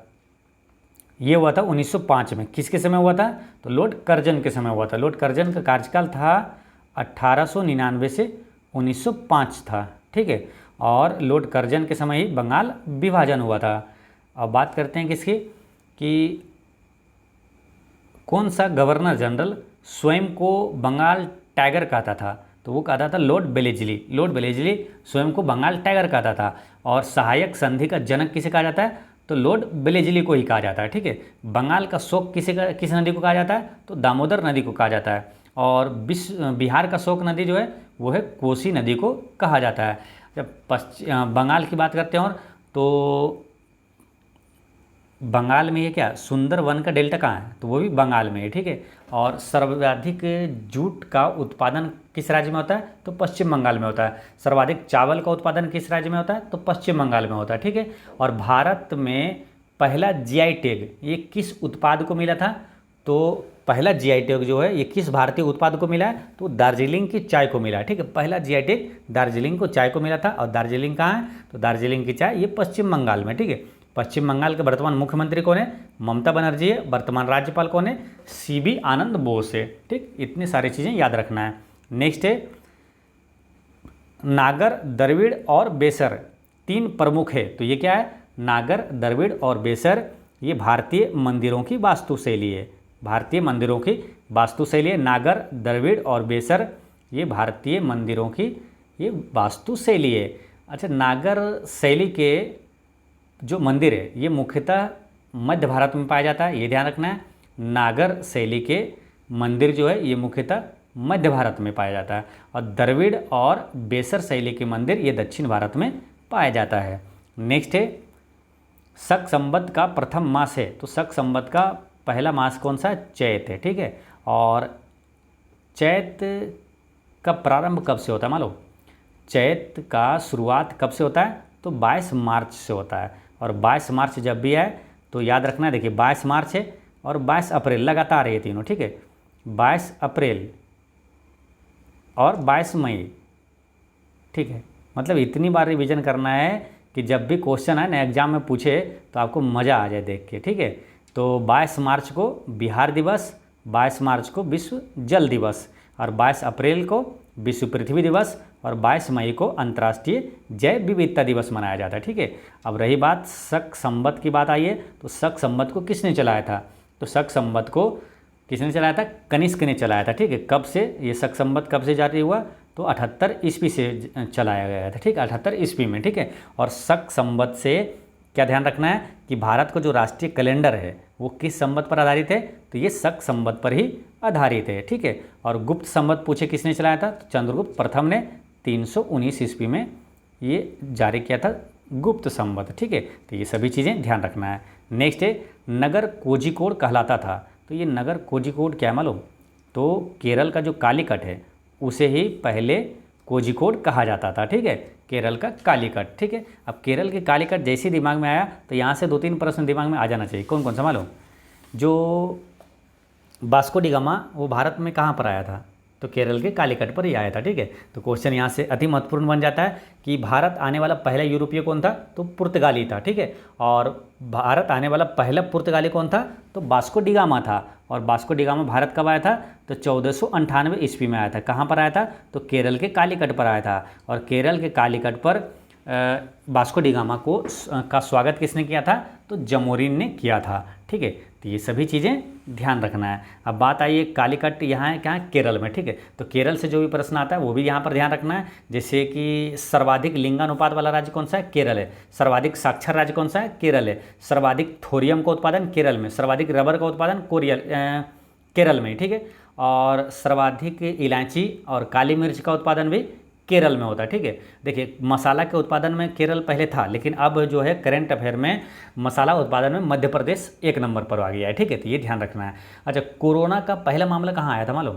ये हुआ था 1905 में। किसके समय हुआ था? तो लॉर्ड कर्जन के समय हुआ था। लॉर्ड कर्जन का कार्यकाल था 1899 से 1905 था, ठीक है। और लॉर्ड कर्जन के समय ही बंगाल विभाजन हुआ था। अब बात करते हैं किसकी, कि कौन सा गवर्नर जनरल स्वयं को बंगाल टाइगर कहता था? तो वो कहता था लॉर्ड वेलेस्ली। लॉर्ड वेलेस्ली स्वयं को बंगाल टाइगर कहता था। और सहायक संधि का जनक किसे कहा जाता है? तो लॉर्ड वेलेस्ली को ही कहा जाता है, ठीक है। बंगाल का शोक किस नदी को कहा जाता है? तो दामोदर नदी को कहा जाता है। और बिहार का शोक नदी जो है वो है कोसी नदी को कहा जाता है। जब बंगाल की बात करते हैं, और तो बंगाल में ये क्या सुंदरवन का डेल्टा कहाँ है? तो वो भी बंगाल में है, ठीक है। और सर्वाधिक जूट का उत्पादन किस राज्य में होता है? तो पश्चिम बंगाल में होता है। सर्वाधिक चावल का उत्पादन किस राज्य में होता है? तो पश्चिम बंगाल में होता है, ठीक है। और भारत में पहला जीआई टैग ये किस उत्पाद को मिला था? तो पहला जीआई टैग जो है ये किस भारतीय उत्पाद को मिला है? तो दार्जिलिंग की चाय को मिला है, ठीक है। पहला जीआई टैग दार्जिलिंग को चाय को मिला था। और दार्जिलिंग कहाँ है? तो दार्जिलिंग की चाय ये पश्चिम बंगाल में, ठीक है। पश्चिम बंगाल के वर्तमान मुख्यमंत्री कौन है? ममता बनर्जी है। वर्तमान राज्यपाल कौन है? सीबी आनंद बोस है, ठीक। इतनी सारी चीज़ें याद रखना है। नेक्स्ट है, नागर, द्रविड़ और बेसर 3 प्रमुख है। तो ये क्या है? नागर, द्रविड़ और बेसर ये भारतीय मंदिरों की वास्तुशैली है। भारतीय मंदिरों की वास्तुशैली है। नागर, द्रविड़ और बेसर ये भारतीय मंदिरों की ये वास्तुशैली है। अच्छा, नागर शैली के जो मंदिर है ये मुख्यतः मध्य भारत में पाया जाता है, ये ध्यान रखना है। नागर शैली के मंदिर जो है ये मुख्यतः मध्य भारत में पाया जाता है। और द्रविड़ और बेसर शैली के मंदिर ये दक्षिण भारत में पाया जाता है। नेक्स्ट है, शक संवत का प्रथम मास है। तो शक संवत का पहला मास कौन सा है? चैत है, ठीक है। और चैत का प्रारंभ कब से होता है? मान लो चैत का शुरुआत कब से होता है? तो 22 मार्च से होता है। और 22 मार्च जब भी आए तो याद रखना है, देखिए 22 मार्च है और 22 अप्रैल लगातार है ये तीनों, ठीक है। 22 अप्रैल और 22 मई, ठीक है। मतलब इतनी बार रिवीजन करना है कि जब भी क्वेश्चन है ना एग्जाम में पूछे तो आपको मज़ा आ जाए देख के, ठीक है। तो 22 मार्च को बिहार दिवस, 22 मार्च को विश्व जल दिवस, और 22 अप्रैल को विश्व पृथ्वी दिवस, और 22 मई को अंतर्राष्ट्रीय जैव विविधता दिवस मनाया जाता है, ठीक है। अब रही बात शक संवत की बात आई है, तो शक संवत को किसने चलाया था? तो शक संवत को किसने चलाया था? कनिष्क ने चलाया था, ठीक है। कब से ये शक संवत कब से जारी हुआ? तो 78 ईस्वी से चलाया गया था, ठीक है, 78 ईस्वी में, ठीक है। और शक संवत से क्या ध्यान रखना है कि भारत को जो राष्ट्रीय कैलेंडर है वो किस संवत पर आधारित है? तो ये शक संवत पर ही आधारित है, ठीक है। और गुप्त संवत पूछे किसने चलाया था? तो चंद्रगुप्त प्रथम ने 319 ईस्वी में ये जारी किया था गुप्त संवत, ठीक है। तो ये सभी चीज़ें ध्यान रखना है। नेक्स्ट है, नगर कोझिकोड कहलाता था। तो ये नगर कोझिकोड क्या है मालूम? तो केरल का जो कालीकट है उसे ही पहले कोझिकोड कहा जाता था, ठीक है। केरल का कालीकट, ठीक है। अब केरल के कालीकट जैसे दिमाग में आया तो यहाँ से 2-3 प्रश्न दिमाग में आ जाना चाहिए। कौन कौन सा मालूम? जो वास्को डी गामा वो भारत में कहाँ पर आया था? तो केरल के कालीकट पर ही आया था, ठीक है। तो क्वेश्चन यहाँ से अति महत्वपूर्ण बन जाता है कि भारत आने वाला पहला यूरोपीय कौन था? तो पुर्तगाली था, ठीक है। और भारत आने वाला पहला पुर्तगाली कौन था? तो वास्को डी गामा था। और वास्को डी गामा भारत कब आया था? तो 1498 ईस्वी में आया था। कहाँ पर आया था? तो केरल के कालीकट पर आया था। और केरल के कालीकट पर वास्को डी गामा का स्वागत किसने किया था? तो जमोरिन ने किया था। ठीक है, तो ये सभी चीज़ें ध्यान रखना है। अब बात आई है कालीकट, यहाँ है क्या है? केरल में। ठीक है, तो केरल से जो भी प्रश्न आता है वो भी यहाँ पर ध्यान रखना है। जैसे कि सर्वाधिक लिंगानुपात वाला राज्य कौन सा है? केरल है। सर्वाधिक साक्षर राज्य कौन सा है? केरल है। सर्वाधिक थोरियम का उत्पादन केरल में। सर्वाधिक रबर का उत्पादन केरल में। ठीक है, और सर्वाधिक इलायची और काली मिर्च का उत्पादन भी केरल में होता है। ठीक है, देखिए मसाला के उत्पादन में केरल पहले था, लेकिन अब जो है करंट अफेयर में मसाला उत्पादन में मध्य प्रदेश 1 नंबर पर आ गया है। ठीक है, तो ये ध्यान रखना है। अच्छा, कोरोना का पहला मामला कहाँ आया था मालूम?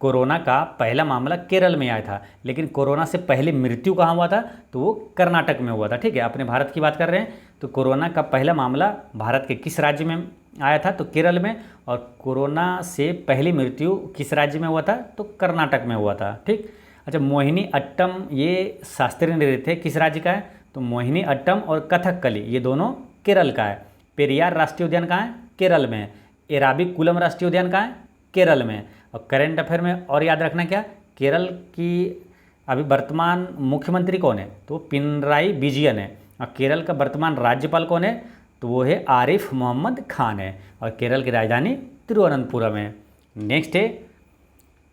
कोरोना का पहला मामला केरल में आया था, लेकिन कोरोना से पहले मृत्यु कहाँ हुआ था? तो वो कर्नाटक में हुआ था। ठीक है, अपने भारत की बात कर रहे हैं, तो कोरोना का पहला मामला भारत के किस राज्य में आया था? तो केरल में। और कोरोना से पहली मृत्यु किस राज्य में हुआ था? तो कर्नाटक में हुआ था। ठीक। अच्छा, मोहिनी अट्टम ये शास्त्रीय नृत्य है, किस राज्य का है? तो मोहिनी अट्टम और कथकली ये दोनों केरल का है। पेरियार राष्ट्रीय उद्यान कहाँ है? केरल में। एराविकुलम राष्ट्रीय उद्यान कहाँ है? केरल में। और करंट अफेयर में और याद रखना क्या? केरल की अभी वर्तमान मुख्यमंत्री कौन है? तो पिनराई विजयन है। और केरल का वर्तमान राज्यपाल कौन है? तो वो है आरिफ मोहम्मद खान है। और केरल की राजधानी तिरुवनंतपुरम है। नेक्स्ट है,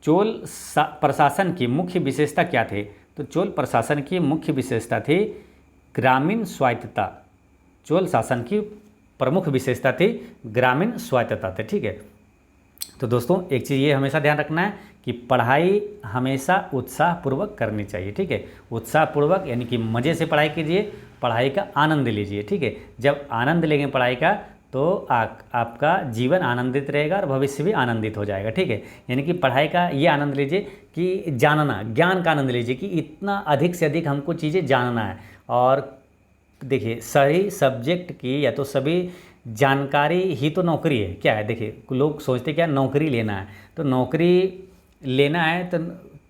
चोल प्रशासन की मुख्य विशेषता क्या थे? तो चोल प्रशासन की मुख्य विशेषता थी ग्रामीण स्वायत्तता। चोल शासन की प्रमुख विशेषता थी ग्रामीण स्वायत्तता थे। ठीक है, तो दोस्तों एक चीज़ ये हमेशा ध्यान रखना है कि पढ़ाई हमेशा उत्साहपूर्वक करनी चाहिए। ठीक है, उत्साहपूर्वक यानी कि मज़े से पढ़ाई कीजिए, पढ़ाई का आनंद लीजिए। ठीक है, जब आनंद लेंगे पढ़ाई का तो आपका जीवन आनंदित रहेगा और भविष्य भी आनंदित हो जाएगा। ठीक है, यानी कि पढ़ाई का ये आनंद लीजिए कि जानना, ज्ञान का आनंद लीजिए कि इतना अधिक से अधिक हमको चीज़ें जानना है। और देखिए सही सब्जेक्ट की या तो सभी जानकारी ही तो नौकरी है। क्या है? देखिए लोग सोचते क्या नौकरी लेना है, तो नौकरी लेना है तो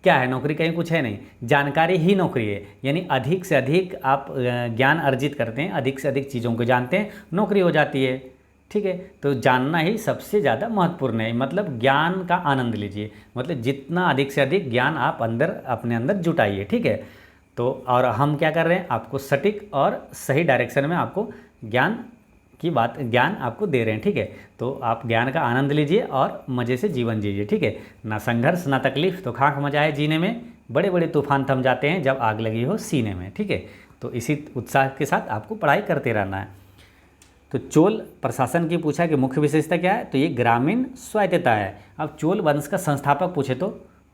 क्या है? नौकरी कहीं कुछ है नहीं, जानकारी ही नौकरी है। यानी अधिक से अधिक आप ज्ञान अर्जित करते हैं, अधिक से अधिक चीज़ों को जानते हैं, नौकरी हो जाती है। ठीक है, तो जानना ही सबसे ज़्यादा महत्वपूर्ण है। मतलब ज्ञान का आनंद लीजिए, मतलब जितना अधिक से अधिक ज्ञान आप अपने अंदर जुटाइए। ठीक है, तो और हम क्या कर रहे हैं? आपको सटीक और सही डायरेक्शन में आपको ज्ञान आपको दे रहे हैं। ठीक है, तो आप ज्ञान का आनंद लीजिए और मज़े से जीवन जीजिए। ठीक है, ना संघर्ष ना तकलीफ तो खाक मजा है जीने में, बड़े बड़े तूफान थम जाते हैं जब आग लगी हो सीने में। ठीक है, तो इसी उत्साह के साथ आपको पढ़ाई करते रहना है। तो चोल प्रशासन की पूछा कि मुख्य विशेषता क्या है? तो ये ग्रामीण स्वायत्तता है। अब चोल वंश का संस्थापक पूछे तो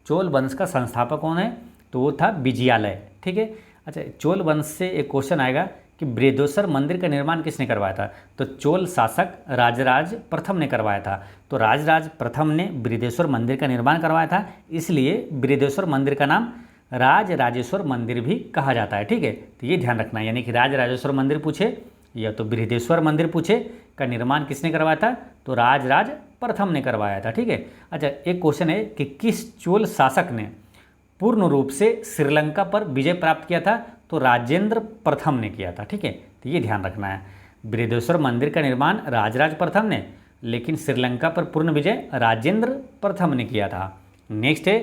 चोल वंश का संस्थापक कौन है? तो वो था विजयालय। ठीक है, अच्छा चोल वंश से एक क्वेश्चन आएगा कि बृहदेश्वर मंदिर का निर्माण किसने करवाया था? तो चोल शासक राजराज प्रथम ने करवाया था। तो राजराज प्रथम ने बृहदेश्वर मंदिर का निर्माण करवाया था, इसलिए बृहदेश्वर मंदिर का नाम राजराजेश्वर मंदिर भी कहा जाता है। ठीक है, तो ये ध्यान रखना है, यानी कि राजराजेश्वर मंदिर पूछे या तो बृहदेश्वर मंदिर पूछे का निर्माण किसने करवाया था? तो राजराज प्रथम ने करवाया था। ठीक है, अच्छा एक क्वेश्चन है कि किस चोल शासक ने पूर्ण रूप से श्रीलंका पर विजय प्राप्त किया था? तो राजेंद्र प्रथम ने किया था। ठीक है, तो ये ध्यान रखना है, बृहदेश्वर मंदिर का निर्माण राजराज प्रथम ने, लेकिन श्रीलंका पर पूर्ण विजय राजेंद्र प्रथम ने किया था। नेक्स्ट है,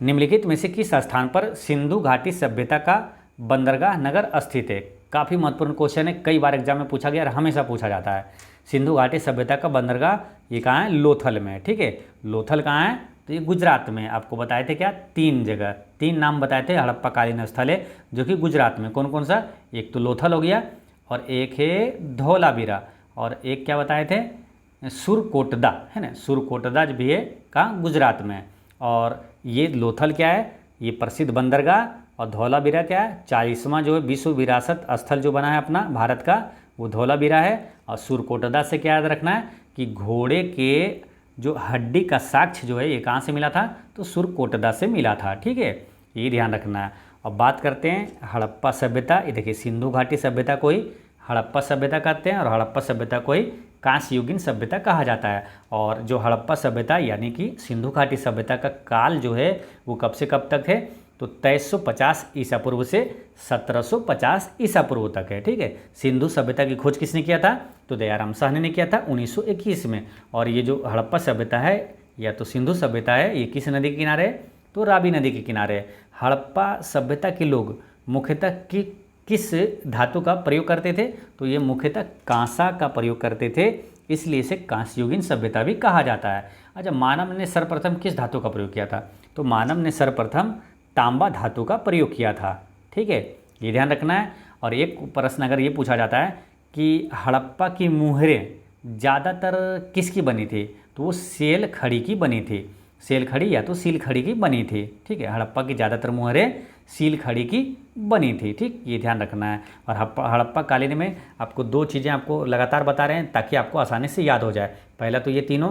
निम्नलिखित में से किस स्थान पर सिंधु घाटी सभ्यता का बंदरगाह नगर स्थित है? काफ़ी महत्वपूर्ण क्वेश्चन है, कई बार एग्जाम में पूछा गया और हमेशा पूछा जाता है। सिंधु घाटी सभ्यता का बंदरगाह ये कहाँ है? लोथल में। ठीक है, लोथल कहाँ है? तो ये गुजरात में। आपको बताए थे क्या? 3 जगह, 3 नाम बताए थे हड़प्पा कालीन स्थल है जो कि गुजरात में। कौन कौन सा? एक तो लोथल हो गया, और एक है धौलावीरा, और एक क्या बताए थे? सुरकोटदा, है ना, सुरकोटदा भी है कहाँ? गुजरात में। और ये लोथल क्या है? ये प्रसिद्ध बंदरगाह। और धौलावीरा क्या है? 40वां जो है विश्व विरासत स्थल जो बना है अपना भारत का, वो धौलावीरा है। और सुरकोटदा से क्या याद रखना है कि घोड़े के जो हड्डी का साक्ष्य जो है ये कहाँ से मिला था? तो सुरकोटदा से मिला था। ठीक है, ये ध्यान रखना है। अब बात करते हैं हड़प्पा सभ्यता। ये देखिए सिंधु घाटी सभ्यता को ही हड़प्पा सभ्यता कहते हैं, और हड़प्पा सभ्यता को ही कांस्य युगीन सभ्यता कहा जाता है। और जो हड़प्पा सभ्यता यानी कि सिंधु घाटी सभ्यता का काल जो है वो कब से कब तक है? तो 2350 ईसा पूर्व से 1750 ईसा पूर्व तक है। ठीक है, सिंधु सभ्यता की खोज किसने किया था? तो दयाराम साहनी ने किया था 1921 में। और ये जो हड़प्पा सभ्यता है या तो सिंधु सभ्यता है, ये किस नदी के किनारे है? तो रावी नदी के किनारे है। हड़प्पा सभ्यता के लोग मुख्यतः किस धातु का प्रयोग करते थे? तो ये मुख्यतः कांसा का प्रयोग करते थे, इसलिए इसे कांस्ययुगीन सभ्यता भी कहा जाता है। अच्छा, मानव ने सर्वप्रथम किस धातु का प्रयोग किया था? तो मानव ने सर्वप्रथम तांबा धातु का प्रयोग किया था। ठीक है, ये ध्यान रखना है। और एक प्रश्न अगर ये पूछा जाता है कि हड़प्पा की मुहरें ज़्यादातर किसकी बनी थी? तो वो सेल खड़ी की बनी थी, सेल खड़ी या तो सील खड़ी की बनी थी। ठीक है, हड़प्पा की ज़्यादातर मुहरें सील खड़ी की बनी थी। ठीक, ये ध्यान रखना है। और हड़प्पा कालीन में आपको दो चीज़ें आपको लगातार बता रहे हैं ताकि आपको आसानी से याद हो जाए। पहला तो ये तीनों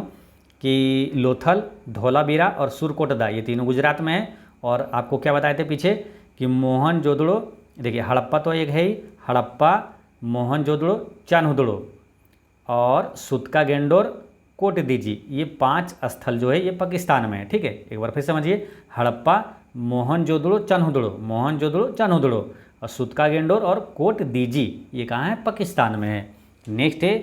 कि लोथल, धोलावीरा और सुरकोटदा, ये तीनों गुजरात में है। और आपको क्या बताए थे पीछे कि मोहनजोदड़ो, देखिए हड़प्पा तो एक है ही, हड़प्पा, मोहनजोदड़ो, चान्होदड़ो और सुतका-गेंडोर, कोटदीजी, ये 5 स्थल जो है ये पाकिस्तान में है। ठीक है, एक बार फिर समझिए, हड़प्पा, मोहनजोदड़ो, चान्होदड़ो और सुतका-गेंडोर और कोटदीजी, ये कहाँ है? पाकिस्तान में है। नेक्स्ट है,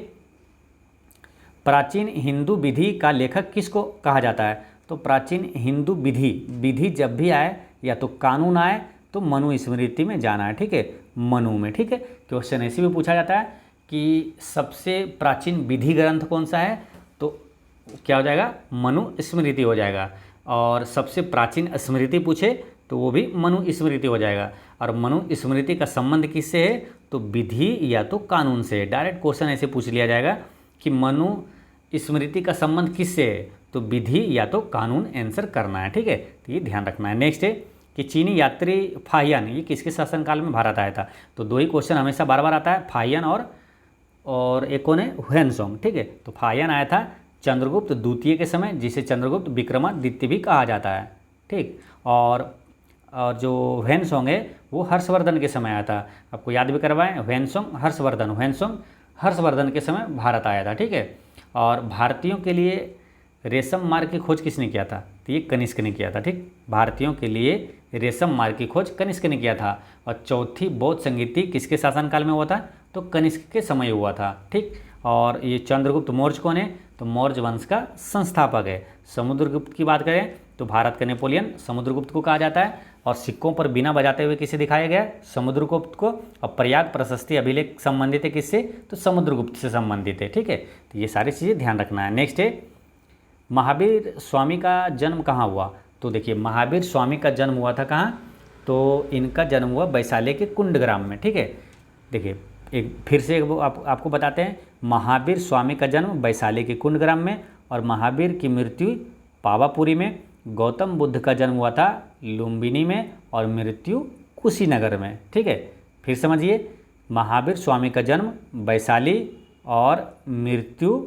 प्राचीन हिंदू विधि का लेखक किसको कहा जाता है? तो प्राचीन हिंदू विधि जब भी आए या तो कानून आए तो मनु स्मृति में जाना है। ठीक है, मनु में। ठीक है, क्वेश्चन ऐसे भी पूछा जाता है कि सबसे प्राचीन विधि ग्रंथ कौन सा है? तो क्या हो जाएगा? मनु स्मृति हो जाएगा। और सबसे प्राचीन स्मृति पूछे तो वो भी मनु स्मृति हो जाएगा। और मनु स्मृति का संबंध किससे है? तो विधि या तो कानून से। डायरेक्ट क्वेश्चन ऐसे पूछ लिया जाएगा कि मनु स्मृति का संबंध किससे है? तो विधि या तो कानून आंसर करना है। ठीक है, तो ये ध्यान रखना है। नेक्स्ट है कि चीनी यात्री फाहियान, ये किसके शासनकाल में भारत आया था? तो दो ही क्वेश्चन हमेशा बार बार आता है, फाहियान और एक कौन है? ह्वेनसोंग। ठीक है, तो फाहियान आया था चंद्रगुप्त द्वितीय के समय, जिसे चंद्रगुप्त विक्रमादित्य भी कहा जाता है। ठीक, और जो ह्वेनसोंग है वो हर्षवर्धन के समय आया था। आपको याद भी करवाएं, ह्वेनसोंग हर्षवर्धन के समय भारत आया था। ठीक है, और भारतीयों के लिए रेशम मार्ग की खोज किसने किया था? तो ये कनिष्क ने किया था। ठीक, भारतीयों के लिए रेशम मार्ग की खोज कनिष्क ने किया था। और चौथी बौद्ध संगीति किसके शासनकाल में हुआ था? तो कनिष्क के समय हुआ था। ठीक, और ये चंद्रगुप्त मौर्य कौन है? तो मौर्य वंश का संस्थापक है। समुद्रगुप्त की बात करें तो भारत का नेपोलियन समुद्रगुप्त को कहा जाता है। और सिक्कों पर बिना बजाते हुए किसे दिखाया गया? समुद्रगुप्त को। और प्रयाग प्रशस्ति अभिलेख संबंधित है किससे? तो समुद्रगुप्त से संबंधित है। ठीक है, तो ये सारी चीज़ें ध्यान रखना है। नेक्स्ट है, महावीर स्वामी का जन्म कहाँ हुआ? तो देखिए, महावीर स्वामी का जन्म हुआ था कहाँ? तो इनका जन्म हुआ वैशाली के कुंडग्राम में। ठीक है, देखिए एक फिर से आपको बताते हैं, महावीर स्वामी का जन्म वैशाली के कुंडग्राम में और महावीर की मृत्यु पावापुरी में। गौतम बुद्ध का जन्म हुआ था लुम्बिनी में और मृत्यु कुशीनगर में। ठीक है, फिर समझिए, महावीर स्वामी का जन्म वैशाली और मृत्यु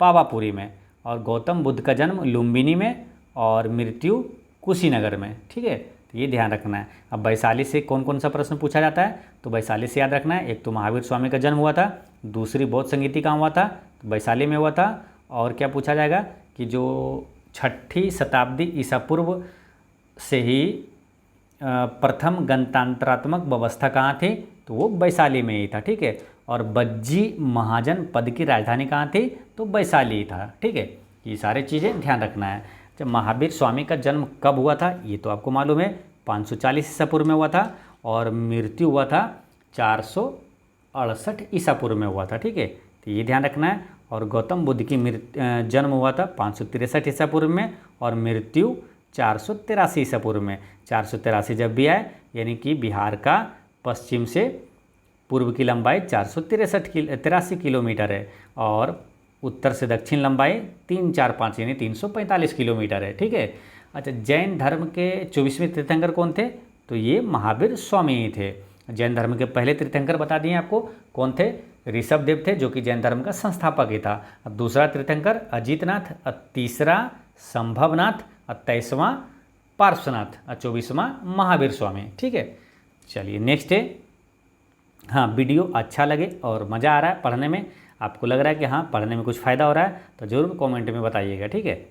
पावापुरी में, और गौतम बुद्ध का जन्म लुम्बिनी में और मृत्यु कुशीनगर में। ठीक है, तो ये ध्यान रखना है। अब वैशाली से कौन कौन सा प्रश्न पूछा जाता है? तो वैशाली से याद रखना है, एक तो महावीर स्वामी का जन्म हुआ था, दूसरी बौद्ध संगीति कहाँ हुआ था? तो वैशाली में हुआ था। और क्या पूछा जाएगा कि जो 6ठी शताब्दी ईसा पूर्व से ही प्रथम गणतंत्रात्मक व्यवस्था कहाँ थी? तो वो वैशाली में ही था। ठीक है, और बज्जी महाजन पद की राजधानी कहाँ थी? तो वैशाली ही था। ठीक है, ये सारी चीज़ें ध्यान रखना है। जब महावीर स्वामी का जन्म कब हुआ था ये तो आपको मालूम है, 540 ईसा पूर्व में हुआ था और मृत्यु हुआ था 468 ईसा पूर्व में हुआ था। ठीक है, तो ये ध्यान रखना है। और गौतम बुद्ध की जन्म हुआ था 563 ईसा पूर्व में और मृत्यु 483 ईसा पूर्व में। 483 जब भी आए यानी कि बिहार का पश्चिम से पूर्व की लंबाई 483 किलोमीटर है और उत्तर से दक्षिण लंबाई 345 यानी 345 किलोमीटर है। ठीक है, अच्छा, जैन धर्म के 24वें तीर्थंकर कौन थे? तो ये महावीर स्वामी ही थे। जैन धर्म के पहले तीर्थंकर बता दिए आपको कौन थे? ऋषभदेव थे, जो कि जैन धर्म का संस्थापक ही था। अब दूसरा तीर्थंकर अजीतनाथ, तीसरा संभवनाथ, 23वां पार्श्वनाथ और 24वां महावीर स्वामी। ठीक है, चलिए नेक्स्ट है। हाँ, वीडियो अच्छा लगे और मज़ा आ रहा है पढ़ने में, आपको लग रहा है कि हाँ पढ़ने में कुछ फ़ायदा हो रहा है तो ज़रूर कमेंट में बताइएगा। ठीक है,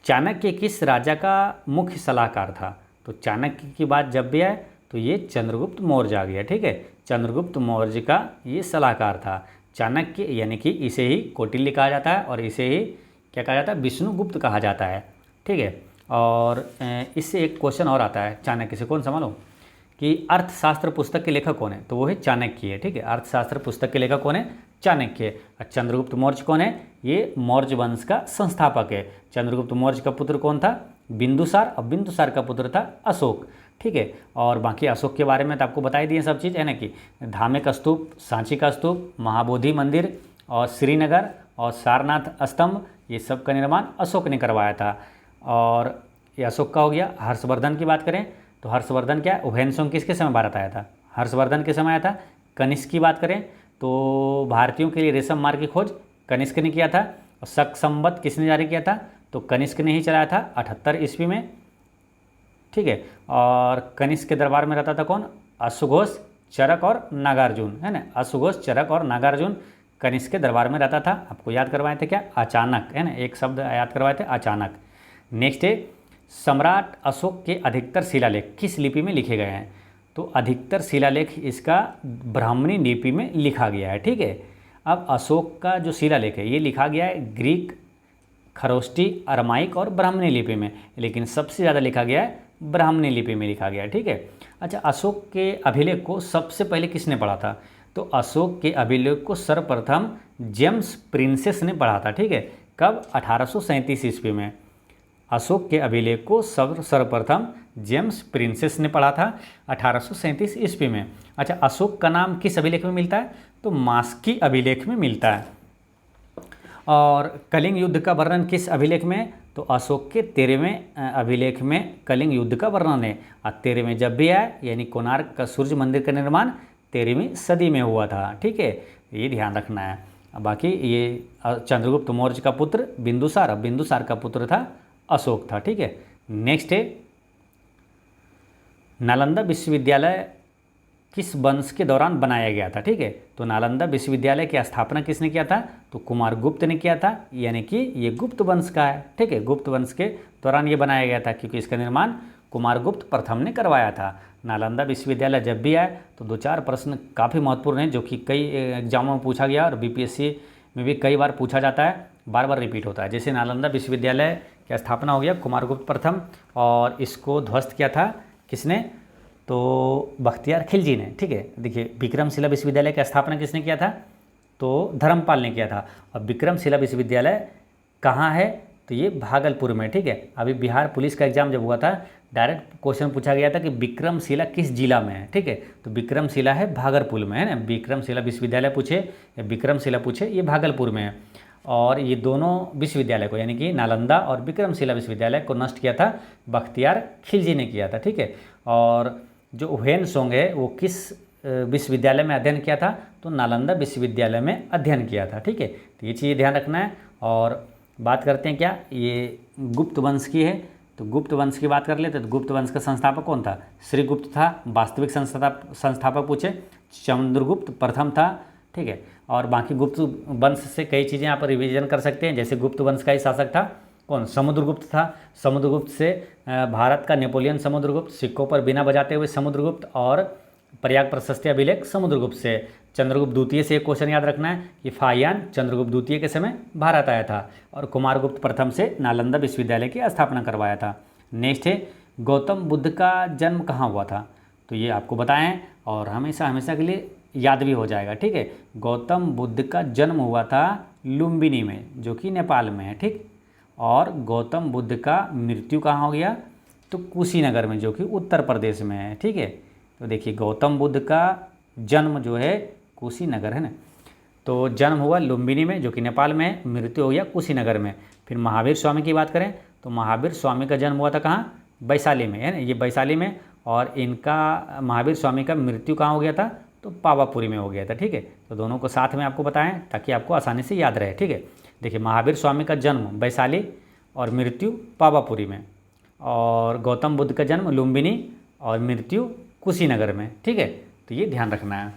चाणक्य किस राजा का मुख्य सलाहकार था? तो चाणक्य की बात जब भी आए तो ये चंद्रगुप्त मौर्य आ गया। ठीक है, चंद्रगुप्त मौर्य का ये सलाहकार था। चाणक्य यानी कि इसे ही कौटिल्य कहा जाता है और इसे ही क्या कहा जाता है? विष्णुगुप्त कहा जाता है। ठीक है, और इससे एक क्वेश्चन और आता है चाणक्य से, कौन सा मालूम, कि अर्थशास्त्र पुस्तक के लेखक कौन है, तो वो है चाणक्य है। ठीक है, अर्थशास्त्र पुस्तक के लेखक कौन है, चाणक्य है। और चंद्रगुप्त मौर्य कौन है, ये मौर्य वंश का संस्थापक है। चंद्रगुप्त मौर्य का पुत्र कौन था, बिंदुसार, और बिंदुसार का पुत्र था अशोक। ठीक है, और बाकी अशोक के बारे में तो आपको बता ही दिए सब चीज़, है ना, कि धामे का स्तूप, सांची का स्तूप, महाबोधि मंदिर और श्रीनगर और सारनाथ स्तंभ, ये सब का निर्माण अशोक ने करवाया था। और ये अशोक का हो गया। हर्षवर्धन की बात करें तो हर्षवर्धन क्या है, हुएनसोंग किसके समय भारत आया था, हर्षवर्धन के समय आया था। कनिष्क की बात करें तो भारतीयों के लिए रेशम मार्ग की खोज कनिष्क ने किया था। और शक संवत किसने जारी किया था, तो कनिष्क ने ही चलाया था 78 ईस्वी में। ठीक है, और कनिष्क के दरबार में रहता था कौन, अश्वघोष, चरक और नागार्जुन, है ना, अश्वघोष, चरक और नागार्जुन कनिष्क के दरबार में रहता था। आपको याद करवाए थे क्या, अचानक, है ना, एक शब्द याद करवाए थे, अचानक। नेक्स्ट है, सम्राट अशोक के अधिकतर शिलालेख किस लिपि में लिखे गए हैं, तो अधिकतर शिलालेख इसका ब्राह्मणी लिपि में लिखा गया है। ठीक है, अब अशोक का जो शिलालेख है ये लिखा गया है ग्रीक, खरोष्टी, अरमाइक और ब्राह्मणी लिपि में, लेकिन सबसे ज़्यादा लिखा गया है ब्राह्मणी लिपि में लिखा गया है। ठीक है, अच्छा, अशोक के अभिलेख को सबसे पहले किसने पढ़ा था, तो अशोक के अभिलेख को सर्वप्रथम जेम्स प्रिंसेस ने पढ़ा था। ठीक है, कब, 1837 ईस्वी में। अशोक के अभिलेख को सर्वप्रथम जेम्स प्रिंसेस ने पढ़ा था 1837 ईस्वी में। अच्छा, अशोक का नाम किस अभिलेख में मिलता है, तो मास्की अभिलेख में मिलता है। और कलिंग युद्ध का वर्णन किस अभिलेख में, तो अशोक के 13वें अभिलेख में कलिंग युद्ध का वर्णन है। और 13वें जब भी आया, यानी कोणार्क का सूर्य मंदिर का निर्माण 13वीं सदी में हुआ था। ठीक है, ये ध्यान रखना है। बाकी ये चंद्रगुप्त मौर्य का पुत्र बिंदुसार, बिंदुसार का पुत्र था अशोक था। ठीक है, नेक्स्ट है, नालंदा विश्वविद्यालय किस वंश के दौरान बनाया गया था। ठीक है, तो नालंदा विश्वविद्यालय की स्थापना किसने किया था, तो कुमारगुप्त ने किया था, यानी कि ये गुप्त वंश का है। ठीक है, गुप्त वंश के दौरान ये बनाया गया था, क्योंकि इसका निर्माण कुमारगुप्त प्रथम ने करवाया था। नालंदा विश्वविद्यालय जब भी आए तो 2-4 प्रश्न काफ़ी महत्वपूर्ण हैं, जो कि कई एग्जामों में पूछा गया और बीपीएससी में भी कई बार पूछा जाता है, बार बार रिपीट होता है। जैसे नालंदा विश्वविद्यालय की स्थापना हो गया कुमारगुप्त प्रथम, और इसको ध्वस्त किया था किसने, तो बख्तियार खिलजी ने। ठीक है, देखिए विक्रमशिला विश्वविद्यालय की स्थापना किसने किया था, तो धर्मपाल ने किया था। और विक्रमशिला विश्वविद्यालय कहाँ है, तो ये भागलपुर में। ठीक है, अभी बिहार पुलिस का एग्जाम जब हुआ था, डायरेक्ट क्वेश्चन पूछा गया था कि विक्रमशिला किस जिला में है। ठीक है, तो विक्रमशिला है भागलपुर में, है ना, विक्रमशिला विश्वविद्यालय पूछे या विक्रमशिला पूछे, ये भागलपुर में है। और ये दोनों विश्वविद्यालय को, यानी कि नालंदा और विक्रमशिला विश्वविद्यालय को नष्ट किया था बख्तियार खिलजी ने किया था। ठीक है, और जो हुएनसोंग है वो किस विश्वविद्यालय में अध्ययन किया था, तो नालंदा विश्वविद्यालय में अध्ययन किया था। ठीक है, तो ये चीज़ ध्यान रखना है। और बात करते हैं क्या, ये गुप्त वंश की है, तो गुप्त वंश की बात कर लेते तो गुप्त वंश का संस्थापक कौन था, श्रीगुप्त था। वास्तविक संस्थापक पूछे, चंद्रगुप्त प्रथम था। ठीक है, और बाकी गुप्त वंश से कई चीज़ें यहाँ पर रिवीजन कर सकते हैं। जैसे गुप्त वंश का ही शासक था कौन, समुद्रगुप्त था। समुद्रगुप्त से भारत का नेपोलियन समुद्रगुप्त, सिक्कों पर बिना बजाते हुए समुद्रगुप्त, और प्रयाग प्रशस्ति अभिलेख समुद्रगुप्त से। चंद्रगुप्त द्वितीय से एक क्वेश्चन याद रखना है कि फाहियान चंद्रगुप्त द्वितीय के समय भारत आया था, और कुमारगुप्त प्रथम से नालंदा विश्वविद्यालय की स्थापना करवाया था। नेक्स्ट है, गौतम बुद्ध का जन्म कहाँ हुआ था, तो ये आपको बताएं और हमेशा हमेशा के लिए याद भी हो जाएगा। ठीक है, गौतम बुद्ध का जन्म हुआ था लुम्बिनी में, जो कि नेपाल में है। ठीक, और गौतम बुद्ध का मृत्यु कहाँ हो गया, तो कुशीनगर में, जो कि उत्तर प्रदेश में है। ठीक है, तो देखिए गौतम बुद्ध का जन्म जो है कुशीनगर, है ना, तो जन्म हुआ लुम्बिनी में, जो कि नेपाल में है, मृत्यु हो गया कुशीनगर में। फिर महावीर स्वामी की बात करें तो महावीर स्वामी का जन्म हुआ था कहाँ, वैशाली में, है ना, ये वैशाली में। और इनका महावीर स्वामी का मृत्यु कहाँ हो गया था, तो पावापुरी में हो गया था। ठीक है, तो दोनों को साथ में आपको बताएं ताकि आपको आसानी से याद रहे। ठीक है, देखिए महावीर स्वामी का जन्म वैशाली और मृत्यु पावापुरी में, और गौतम बुद्ध का जन्म लुम्बिनी और मृत्यु कुशीनगर में। ठीक है, तो ये ध्यान रखना है।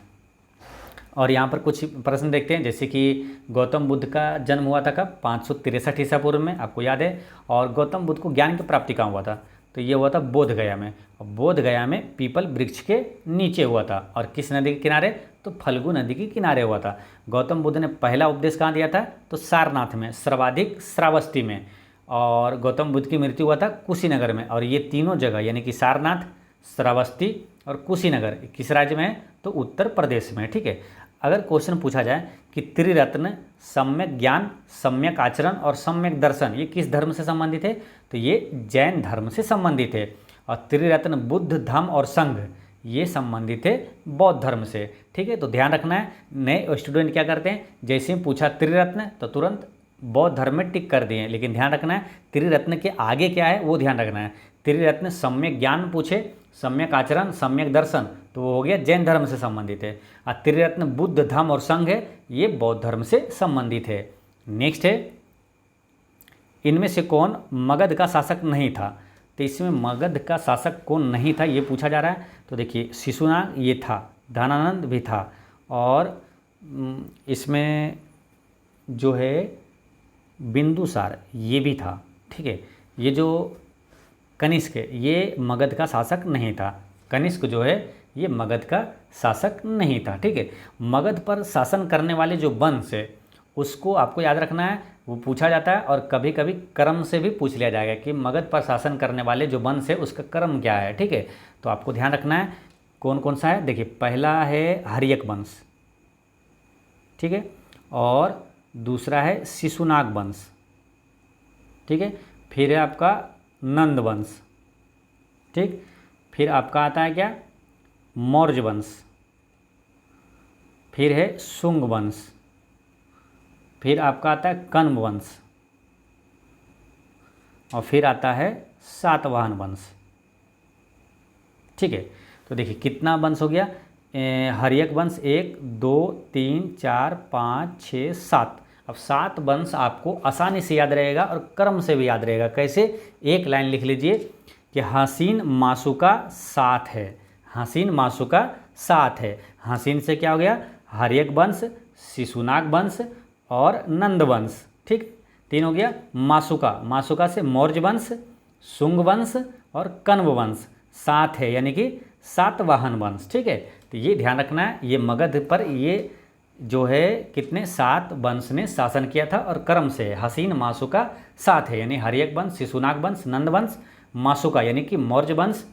और यहाँ पर कुछ प्रश्न देखते हैं, जैसे कि गौतम बुद्ध का जन्म हुआ था कब, 563 ईसा पूर्व में, आपको याद है। और गौतम बुद्ध को ज्ञान की प्राप्ति कहाँ हुआ था, तो ये हुआ था बोध गया में। और बोध गया में पीपल वृक्ष के नीचे हुआ था, और किस नदी के किनारे, तो फल्गु नदी के किनारे हुआ था। गौतम बुद्ध ने पहला उपदेश कहाँ दिया था, तो सारनाथ में, सर्वाधिक श्रावस्ती में। और गौतम बुद्ध की मृत्यु हुआ था कुशीनगर में। और ये तीनों जगह यानी कि सारनाथ, श्रावस्ती और कुशीनगर किस राज्य में है? तो उत्तर प्रदेश में। ठीक है। अगर क्वेश्चन पूछा जाए कि त्रिरत्न सम्यक ज्ञान, सम्यक आचरण और सम्यक दर्शन ये किस धर्म से संबंधित है? तो ये जैन धर्म से संबंधित है। और त्रिरत्न बुद्ध, धम्म और संघ ये संबंधित है बौद्ध धर्म से। ठीक है। तो ध्यान रखना है, नए स्टूडेंट क्या करते हैं, जैसे ही पूछा त्रिरत्न तो तुरंत बौद्ध धर्म में टिक कर दिए। लेकिन ध्यान रखना है त्रिरत्न के आगे क्या है वो ध्यान रखना है। त्रिरत्न सम्यक ज्ञान पूछे, सम्यक आचरण, सम्यक दर्शन तो वो हो गया जैन धर्म से संबंधित है। और त्रिरत्न बुद्ध, धम्म और संघ है ये बौद्ध धर्म से संबंधित है। नेक्स्ट है, इनमें से कौन मगध का शासक नहीं था? तो इसमें मगध का शासक कौन नहीं था ये पूछा जा रहा है। तो देखिए शिशुनाग ये था, धनानंद भी था, और इसमें जो है बिंदुसार ये भी था। ठीक है। ये जो कनिष्क है ये मगध का शासक नहीं था। कनिष्क जो है ये मगध का शासक नहीं था। ठीक है। मगध पर शासन करने वाले जो वंश है उसको आपको याद रखना है, वो पूछा जाता है। और कभी कभी क्रम से भी पूछ लिया जाएगा कि मगध पर शासन करने वाले जो वंश है उसका क्रम क्या है। ठीक है। तो आपको ध्यान रखना है कौन कौन सा है। देखिए पहला है हर्यक वंश, ठीक है, और दूसरा है शिशुनाग वंश, ठीक है, फिर है आपका नंद वंश, ठीक, फिर आपका आता है क्या मौर्य वंश, फिर है शुंग वंश, फिर आपका आता है कण्व वंश, और फिर आता है सातवाहन वंश। ठीक है। तो देखिए कितना वंश हो गया, हर्यक वंश 1 2 3 4 5 6 7। अब 7 वंश आपको आसानी से याद रहेगा और क्रम से भी याद रहेगा। कैसे? एक लाइन लिख लीजिए कि हसीन मासुका 7 है, हसीन मासुका 7 है। हसीन से क्या हो गया, हर्यक वंश, शिशुनाग वंश और नंद वंश, ठीक, 3 हो गया। मासुका, मासुका से मौर्य वंश, शुंग वंश और कण्व वंश 7 है, यानी कि सातवाहन वंश। ठीक है। तो ये ध्यान रखना है, ये मगध पर ये जो है कितने 7 वंश ने शासन किया था और क्रम से है। हसीन मासुका 7 है, यानी हर्यक वंश, शिशुनाग वंश, नंद वंश, मासुका यानी कि मौर्य वंश,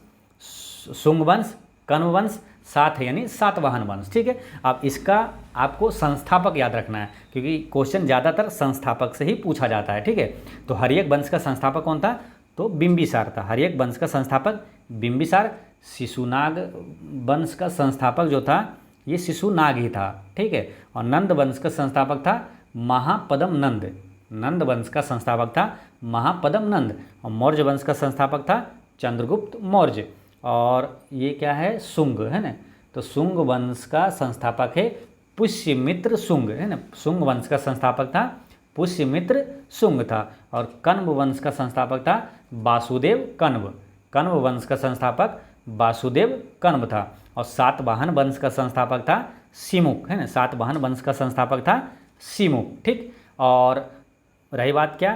शुंग वंश, कण्व वंश 7 है, यानी सातवाहन वंश। ठीक है। अब इसका आपको संस्थापक याद रखना है क्योंकि क्वेश्चन ज़्यादातर संस्थापक से ही पूछा जाता है। ठीक है। तो हर्यक वंश का संस्थापक कौन था? तो बिंबिसार था। हर्यक वंश का संस्थापक बिंबिसार। शिशुनाग वंश का संस्थापक जो था ये शिशुनाग ही था। ठीक है। और नंद वंश का संस्थापक था महापद्म नंद, नंद वंश का संस्थापक था महापद्म नंद। और मौर्य वंश का संस्थापक था चंद्रगुप्त मौर्य। और ये क्या है, शुंग है ना, तो शुंग वंश का संस्थापक है पुष्यमित्र शुंग, है ना, शुंग वंश का संस्थापक था पुष्यमित्र शुंग था। और कण्व वंश का संस्थापक था वासुदेव कण्व, कण्व वंश का संस्थापक वासुदेव कण्व था। और सातवाहन वंश का संस्थापक था सिमुक, है ना, सातवाहन वंश का संस्थापक था सिमुक। ठीक। और रही बात क्या,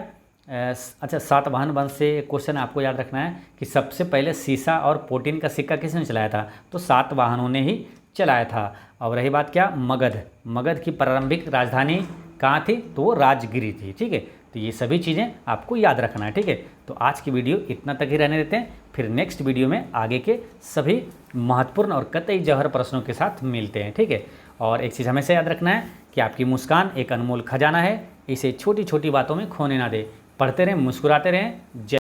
अच्छा सातवाहन वंश से क्वेश्चन आपको याद रखना है कि सबसे पहले सीसा और पोटीन का सिक्का किसने चलाया था? तो सातवाहनों ने ही चलाया था। और रही बात क्या, मगध, मगध की प्रारंभिक राजधानी कहाँ थी? तो वो राजगिरी थी। ठीक है। तो ये सभी चीज़ें आपको याद रखना है। ठीक है। तो आज की वीडियो इतना तक ही रहने देते हैं, फिर नेक्स्ट वीडियो में आगे के सभी महत्वपूर्ण और कतई जौहर प्रश्नों के साथ मिलते हैं। ठीक है। और एक चीज़ हमेशा याद रखना है कि आपकी मुस्कान एक अनमोल खजाना है, इसे छोटी छोटी बातों में खोने ना दे। पढ़ते रहें, मुस्कुराते रहें। जय